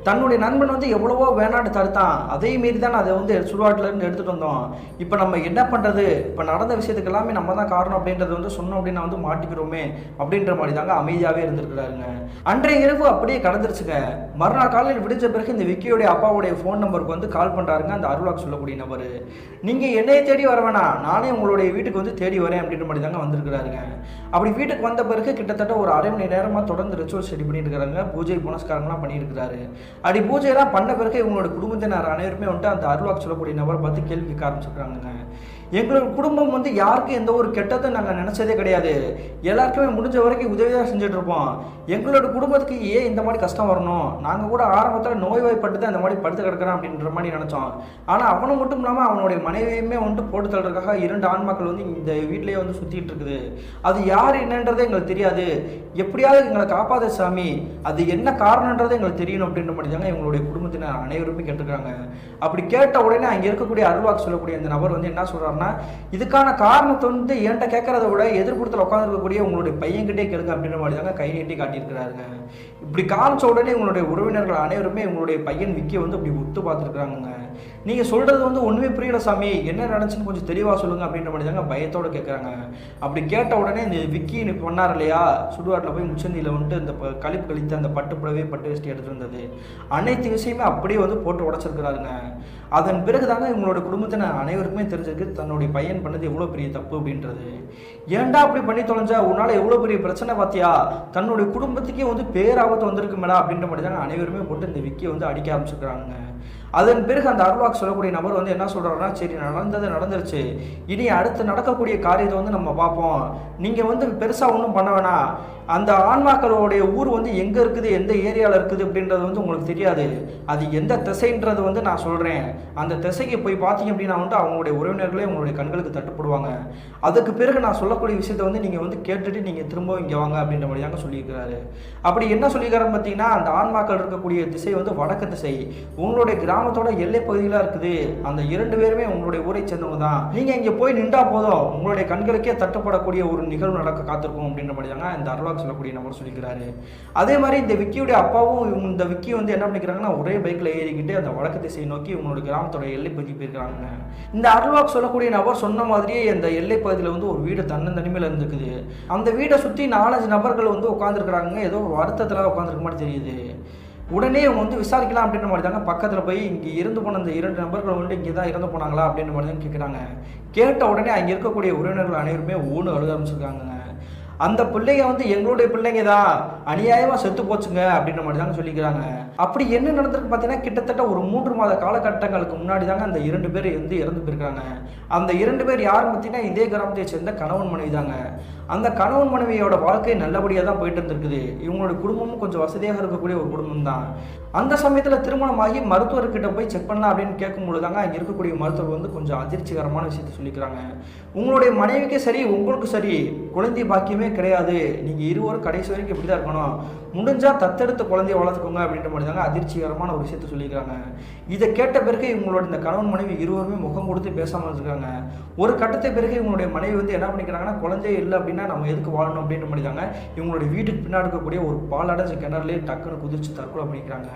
தன்னுடைய நண்பன் வந்து எவ்வளவோ வேணான்னு தடுத்தான், அதே மாரி தான் அதை வந்து சுடுகாட்டிலேருந்து எடுத்துகிட்டு வந்தோம். இப்போ நம்ம என்ன பண்ணுறது, இப்போ நடந்த விஷயத்துக்கு எல்லாமே நம்ம தான் காரணம் அப்படின்றத வந்து சொன்னோம் அப்படின்னு வந்து மாட்டிக்கிறோமே அப்படின்ற மாதிரி தாங்க அமைதியாகவே இருந்திருக்கிறாருங்க. அன்றைய இரவு அப்படியே கடந்துருச்சுங்க. மறுநாள் காலையில் விடிஞ்ச பிறகு இந்த விக்கியோடைய அப்பாவுடைய ஃபோன் நம்பருக்கு வந்து கால் பண்ணுறாருங்க அந்த அருளாக் சொல்லக்கூடிய நபர். நீங்கள் என்னையை தேடி வர வேணாம், நானே உங்களுடைய வீட்டுக்கு வந்து தேடி வரேன் அப்படின்ற மாதிரி தாங்க வந்திருக்கிறாருங்க. அப்படி வீட்டுக்கு வந்த பிறகு கிட்டத்தட்ட ஒரு அரை மணி நேரமாக தொடர்ந்து ரிச்சுவல் ஸ்டடி பண்ணிட்டு இருக்கிறாங்க. பூஜை புனஸ்காரங்களாம் பண்ணியிருக்கிறாரு. அப்படி பூஜையெல்லாம் பண்ண பிறகு இவங்களோட குடும்பத்தினர் அனைவருமே வந்துட்டு அந்த அருளாக் சொல்லக்கூடிய நபரை பார்த்து கேள்வி கேட்க ஆரம்பிச்சிருக்காங்க. எங்களோட குடும்பம் வந்து யாருக்கும் எந்த ஒரு கெட்டதும் நாங்கள் நினச்சதே கிடையாது, எல்லாருக்குமே முடிஞ்ச வரைக்கும் உதவி தான் செஞ்சுட்டு இருப்போம். எங்களோட குடும்பத்துக்கு ஏன் இந்த மாதிரி கஷ்டம் வரணும், நாங்கள் கூட ஆரம்பத்தில் நோய்வாய்ப்பட்டு தான் இந்த மாதிரி படுத்து கிடக்கிறோம் அப்படின்ற மாதிரி நினச்சோம். ஆனால் அவனை மட்டும் இல்லாமல் அவனுடைய மனைவியுமே வந்துட்டு போட்டு தள்ளுறதுக்காக 2 ஆண்மக்கள் வந்து இந்த வீட்டிலேயே வந்து சுற்றிட்டு இருக்குது. அது யார் என்னன்றதே எங்களுக்கு தெரியாது, எப்படியாவது எங்களை காப்பாற்ற சாமி, அது என்ன காரணன்றதை எங்களுக்கு தெரியணும் அப்படின்ற மாதிரி தாங்க எங்களுடைய குடும்பத்தினர் அனைவருமே கேட்டுருக்காங்க. அப்படி கேட்ட உடனே அங்கே இருக்கக்கூடிய அருள்வாக்கு சொல்லக்கூடிய அந்த நபர் வந்து என்ன சொல்கிறார், இதுக்கான காரணத்தை வந்து என்கிட்ட கேட்கறத விட எதிர்ப்புறத்தில் உட்காந்துருக்கக்கூடிய உங்களுடைய பையன்கிட்டே கேளுங்க அப்படின்ற மாதிரி தாங்க கை நீட்டி காட்டியிருக்கிறாருங்க. இப்படி காமிச்ச உடனே உங்களுடைய உறவினர்கள் அனைவருமே உங்களுடைய பையன் விக்கியை வந்து அப்படி ஒத்து பார்த்துருக்குறாங்க. நீங்கள் சொல்கிறது வந்து ஒன்றுமே புரியல சாமி, என்ன நடந்துச்சுன்னு கொஞ்சம் தெளிவாக சொல்லுங்கள் அப்படின்ற மாதிரி தாங்க பயத்தோடு கேட்குறாங்க. அப்படி கேட்ட உடனே இந்த விக்கி பண்ணார் இல்லையா, சுடுகாட்டில் போய் முச்சந்தியில் வந்துட்டு இந்த கழிப்பு கழித்து அந்த பட்டு புடவை பட்டு வேஷ்டி எடுத்துகிட்டு இருந்தது, அனைத்து விஷயமே அப்படியே வந்து போட்டு உடச்சிருக்கிறாருங்க. அதன் பிறகு தாங்க இவங்களோட குடும்பத்தினர் அனைவருக்குமே தெரிஞ்சிருக்கு தன்னுடைய பையன் பண்ணது எவ்வளோ பெரிய தப்பு அப்படின்றது. ஏன்டா அப்படி பண்ணி தொலைஞ்சா, உன்னால் எவ்வளோ பெரிய பிரச்சனை பார்த்தியா, தன்னுடைய குடும்பத்துக்கே வந்து பேராபத்து வந்திருக்கு மேடா அப்படின்ற மாதிரி தாங்க அனைவருமே போட்டு இந்த விக்கியை வந்து அடிக்க ஆரம்பிச்சிருக்கிறாங்க. அதன் பிறகு அந்த அருள்வாக்கு சொல்லக்கூடிய நபர் வந்து என்ன சொல்கிறாருன்னா, சரி நடந்தது நடந்துருச்சு, இனி அடுத்து நடக்கக்கூடிய காரியத்தை வந்து நம்ம பார்ப்போம், நீங்கள் வந்து பெருசாக ஒன்றும் பண்ண வேணாம், அந்த ஆன்மாக்களுடைய ஊர் வந்து எங்கே இருக்குது, எந்த ஏரியாவில் இருக்குது அப்படின்றது வந்து உங்களுக்கு தெரியாது, அது எந்த திசைன்றது வந்து நான் சொல்கிறேன், அந்த திசைக்கு போய் பார்த்தீங்க அப்படின்னா வந்து அவங்களுடைய உறவினர்களே உங்களுடைய கண்களுக்கு தட்டுப்படுவாங்க, அதுக்கு பிறகு நான் சொல்லக்கூடிய விஷயத்தை வந்து நீங்கள் வந்து கேட்டுட்டு நீங்கள் திரும்ப இங்கே வாங்க அப்படின்ற மாதிரி தாங்க சொல்லியிருக்கிறாரு. அப்படி என்ன சொல்லியிருக்காருன்னு பார்த்தீங்கன்னா, அந்த ஆன்மாக்கள் இருக்கக்கூடிய திசை வந்து வடக்கு திசை, உங்களுடைய கிராமத்தோட எல்லை பகுதிகளாக இருக்குது, அந்த 2 பேருமே உங்களுடைய ஊரை சேர்ந்தவங்க தான், நீங்கள் இங்கே போய் நின்றா போதும் உங்களுடைய கண்களுக்கே தட்டுப்படக்கூடிய ஒரு நிகழ்வு நடக்க காத்திருக்கும் அப்படின்ற மாதிரி தாங்க இந்த அருள்வாக்கு சொல்லக்கூடிய நபர் சொல்லிக்கிறாரு. அதே மாதிரி இந்த விக்கியுடைய அப்பாவும் இந்த விக்கி வந்து என்ன பண்ணிக்கிறாங்கன்னா, ஒரே பைக்கில் ஏறிக்கிட்டு அந்த வடக்கு திசையை நோக்கி உங்களுடைய கிராமத்தோட எல்லை பகுதிக்கு போயிருக்கிறாங்க. இந்த அருள்வாக்கு சொல்லக்கூடிய நபர் சொன்ன மாதிரியே இந்த எல்லை பகுதியில் வந்து ஒரு வீடு தன்னந்தனிமையில் இருந்துக்குது. அந்த வீடை சுற்றி 4-5 நபர்கள் வந்து உட்காந்துருக்குறாங்க, ஏதோ ஒரு வருத்தத்தில் உட்காந்துருக்க மாதிரி தெரியுது. உடனே இவங்க வந்து விசாரிக்கலாம் அப்படின்ற மாதிரி தாங்க பக்கத்தில் போய் இங்கே இறந்து போன அந்த 2 நபர்கள் வந்து இங்கே தான் இறந்து போனாங்களா அப்படின்ற மாதிரி தான் கேட்குறாங்க. கேட்ட உடனே அங்கே இருக்கக்கூடிய உறவினர்கள் அனைவருமே ஓடு அழுக ஆரம்பிச்சிருக்காங்க. அந்த பிள்ளைங்க வந்து எங்களுடைய பிள்ளைங்க தான், அநியாயமாக செத்து போச்சுங்க அப்படின்ற மாதிரி தாங்க சொல்லிக்கிறாங்க. அப்படி என்ன நடந்திருக்கு பார்த்தீங்கன்னா, கிட்டத்தட்ட ஒரு 3 மாத காலகட்டங்களுக்கு முன்னாடி தாங்க அந்த 2 பேர் வந்து இறந்து போயிருக்காங்க. அந்த 2 பேர் யாருன்னு பார்த்தீங்கன்னா, இதே கிராமத்தை சேர்ந்த கணவன் மனைவி தாங்க. அந்த கணவன் மனைவியோட வாழ்க்கை நல்லபடியாக தான் போயிட்டு இருந்திருக்குது. இவங்களோட குடும்பமும் கொஞ்சம் வசதியாக இருக்கக்கூடிய ஒரு குடும்பம் தான். அந்த சமயத்தில் திருமணமாகி மருத்துவர்கிட்ட போய் செக் பண்ணலாம் அப்படின்னு கேட்கும்போது தாங்க அங்கே இருக்கக்கூடிய மருத்துவர் வந்து கொஞ்சம் அதிர்ச்சிகரமான விஷயத்தை சொல்லிக்கிறாங்க. உங்களுடைய மனைவிக்கு சரி உங்களுக்கு சரி குழந்தை பாக்கியமே கிடையாது, நீங்கள் இருவரும் கடைசி வரைக்கும் இப்படி தான் இருக்கணும், முடிஞ்சால் தத்தெடுத்து குழந்தைய வளர்த்துக்கோங்க அப்படின்ற மாதிரி தாங்க அதிர்ச்சிகரமான ஒரு விஷயத்தை சொல்லிக்கிறாங்க. இதை கேட்ட பிறகு இவங்களோட இந்த கணவன் மனைவி இருவருமே முகம் கொடுத்து பேசாமல் இருக்காங்க. ஒரு கட்டத்தை பிறகு இவங்களுடைய மனைவி வந்து என்ன பண்ணிக்கிறாங்கன்னா, குழந்தையே இல்லை அப்படின்னா நம்ம எதுக்கு வாழணும் அப்படின்ற மாதிரி தாங்க இவங்களுடைய வீட்டுக்கு பின்னாடி இருக்கக்கூடிய ஒரு பாலடைஞ்ச கிணறுலேயே டக்குன்னு குதிச்சு தற்கொலை பண்ணிக்கிறாங்க.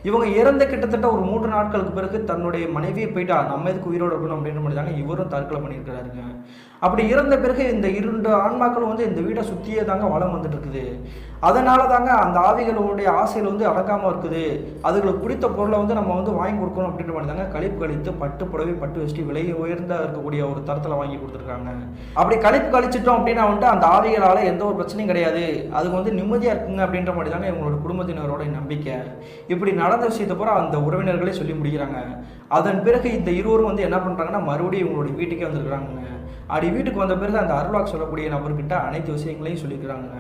இவங்க இறந்த கிட்டத்தட்ட ஒரு 3 நாட்களுக்கு பிறகு தன்னுடைய மனைவியை போயிட்டா நம்ம எதுக்கு உயிரோடு இருக்கணும் அப்படின்ற மாதிரி தாங்க இவரும் தற்கொலை பண்ணியிருக்கிறாருங்க. அப்படி இறந்த பிறகு இந்த 2 ஆன்மாக்களும் வந்து இந்த வீடை சுற்றியே தாங்க வளம் வந்துட்டு இருக்குது. அதனால தாங்க அந்த ஆவிகளுடைய ஆசைகள் வந்து அடக்காமல் இருக்குது, அதுகளுக்கு பிடித்த பொருளை வந்து நம்ம வந்து வாங்கி கொடுக்கணும் அப்படின்ற மாதிரி தாங்க கழிப்பு கழித்து பட்டு புடவை பட்டு வச்சுட்டு விலை உயர்ந்த இருக்கக்கூடிய ஒரு தரத்தில் வாங்கி கொடுத்துருக்காங்க. அப்படி கழிப்பு கழிச்சிட்டோம் அப்படின்னா வந்துட்டு அந்த ஆவிகளால் எந்த ஒரு பிரச்சனையும் கிடையாது, அதுக்கு வந்து நிம்மதியாக இருக்குங்க அப்படின்ற மாதிரி தாங்க இவங்களோட குடும்பத்தினரோட நம்பிக்கை. இப்படி நடந்த விஷயத்தை பூரா அந்த உறவினர்களே சொல்லி முடிக்கிறாங்க. அதன் பிறகு இந்த இருவரும் வந்து என்ன பண்ணுறாங்கன்னா, மறுபடியும் இவங்களுடைய வீட்டுக்கே வந்துருக்குறாங்க. அப்படி வீட்டுக்கு வந்த பிறகு அந்த அருள்வாக்கு சொல்லக்கூடிய நபர்கிட்ட அனைத்து விஷயங்களையும் சொல்லிக்கிறாங்க.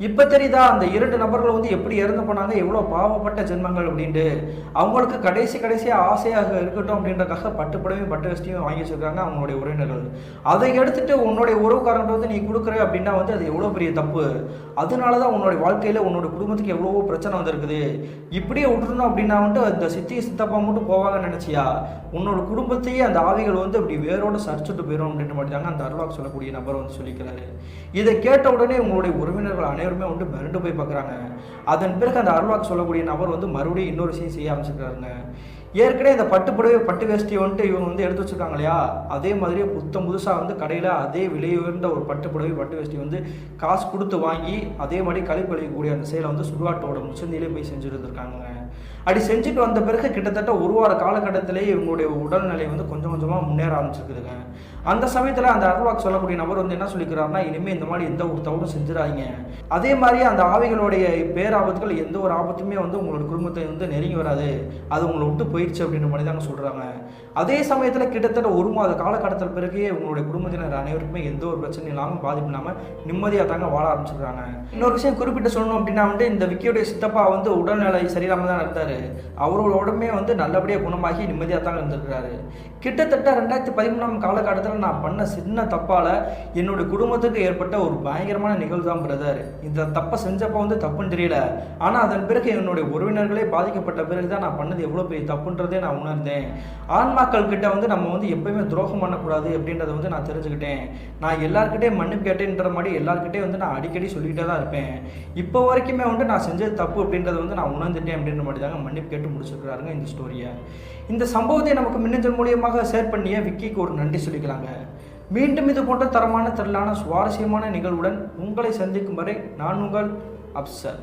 இப்போ தெரியுதா அந்த 2 நபர்கள் வந்து எப்படி இறந்து போனாங்க, எவ்வளோ பாவப்பட்ட ஜென்மங்கள் அப்படின்ட்டு. அவங்களுக்கு கடைசியாக ஆசையாக இருக்கட்டும் அப்படின்றக்காக பட்டு புடவையும் பட்டு வசதியும் வாங்கி வச்சுருக்காங்க அவங்களுடைய உறவினர்கள். அதை எடுத்துட்டு உன்னுடைய உறவுக்காரங்க வந்து நீ கொடுக்குற அப்படின்னா வந்து அது எவ்வளோ பெரிய தப்பு. அதனால தான் உன்னுடைய வாழ்க்கையில் உன்னோட குடும்பத்துக்கு எவ்வளவோ பிரச்சனை வந்திருக்குது. இப்படியே விட்டுருந்தோம் அப்படின்னா வந்துட்டு அந்த சித்தி சித்தப்பா மட்டும் போவாங்கன்னு நினச்சியா, உன்னோட குடும்பத்தையே அந்த ஆவிகள் வந்து அப்படி வேரோடு சரிச்சுட்டு போயிடும் அப்படின்ற மாதிரி தாங்க அந்த அருள்வாக்கு சொல்லக்கூடிய நபர் வந்து சொல்லிக்கிறாரு. இதை கேட்ட உடனே உங்களுடைய உறவினர்கள் அனைவருமே வந்து மிரண்டு போய் பார்க்குறாங்க. அதன் பிறகு அந்த அருள்வாக்கு சொல்லக்கூடிய நபர் வந்து மறுபடியும் இன்னொரு விஷயம் செய்ய ஆரம்பிச்சிருக்காருங்க. ஏற்கனவே இந்த பட்டு புடவை பட்டு வேஷ்டி வந்துட்டு இவங்க வந்து எடுத்து வச்சுருக்காங்க இல்லையா, அதே மாதிரியே புதுசாக வந்து கடையில் அதே விலை உயர்ந்த ஒரு பட்டு புடவை பட்டு வேஷ்டி வந்து காசு கொடுத்து வாங்கி அதே மாதிரி கழிப்பு கழிக்கக்கூடிய அந்த செயலை வந்து சுடுகாட்டோட முச்சந்திலே போய் செஞ்சுட்டு இருந்திருக்காங்க. அப்படி செஞ்சுட்டு வந்த பிறகு கிட்டத்தட்ட 1 வார காலகட்டத்திலேயே இவங்களுடைய உடல்நிலை வந்து கொஞ்சம் கொஞ்சமாக முன்னேற ஆரம்பிச்சிருக்குதுங்க. அந்த சமயத்தில் அந்த அருள்வாக்கு சொல்லக்கூடிய நபர் வந்து என்ன சொல்லிக்கிறாருன்னா, இனிமேல் இந்த மாதிரி எந்த ஒரு தவறும் செஞ்சிடாதீங்க, அதே மாதிரி அந்த ஆவிகளுடைய பேராபத்துகள் எந்த ஒரு ஆபத்துமே வந்து உங்களோட குடும்பத்தை வந்து நெருங்கி வராது, அது உங்களை விட்டு போயிடுச்சு அப்படின்ற மாதிரி தாங்க சொல்கிறாங்க. அதே சமயத்தில் கிட்டத்தட்ட 1 மாத காலகட்டத்தில் பிறகு உங்களுடைய குடும்பத்தினர் அனைவருக்குமே எந்த ஒரு பிரச்சனையும் இல்லாமல் பாதிப்பு இல்லாமல் நிம்மதியாக தாங்க வாழ ஆரம்பிச்சிருக்காங்க. இன்னொரு விஷயம் குறிப்பிட்டு சொல்லணும் அப்படின்னா வந்து இந்த விக்கியோடைய சித்தப்பா வந்து உடல்நிலை சரியில்லாமல் தான் இருந்தார். அவரோட உடம்பே வந்து நல்லபடியாக குணமாகி நிம்மதியாக தாங்க இருந்திருக்கிறாரு. கிட்டத்தட்ட 2013 காலகட்டத்தில் நான் பண்ண சின்ன தப்பால் என்னுடைய குடும்பத்துக்கு ஏற்பட்ட ஒரு பயங்கரமான நிகழ்வு தான் பிரதர். இந்த தப்பை செஞ்சப்போ வந்து தப்புன்னு தெரியல, ஆனால் அதன் பிறகு என்னுடைய உறவினர்களே பாதிக்கப்பட்ட பிறகு தான் நான் பண்ணது எவ்வளோ பெரிய தப்புன்றதே நான் உணர்ந்தேன். ஆன்மாக்கள் கிட்ட வந்து நம்ம வந்து எப்பயுமே துரோகம் பண்ணக்கூடாது அப்படின்றத வந்து நான் தெரிஞ்சுக்கிட்டேன். நான் எல்லாருக்கிட்டே மன்னிப்பு கேட்டேன்ற மாதிரி எல்லாருக்கிட்டே வந்து நான் அடிக்கடி சொல்லிக்கிட்டே தான் இருப்பேன். இப்போ வரைக்குமே வந்து நான் செஞ்சது தப்பு அப்படின்றத வந்து நான் உணர்ந்துட்டேன் அப்படின்ற மாதிரி தாங்க மன்னிப்பு கேட்டு முடிச்சிருக்கிறாருங்க இந்த ஸ்டோரியை. இந்த சம்பவத்தை நமக்கு மின்னஞ்சல் மூலியமாக ஷேர் பண்ணிய விக்கிக்கு ஒரு நன்றி சொல்லிக்கலாங்க. மீண்டும் இது போன்ற தரமான திரளான சுவாரஸ்யமான நிகழ்வுடன் உங்களை சந்திக்கும் வரை நான் உங்கள் அப்சர்.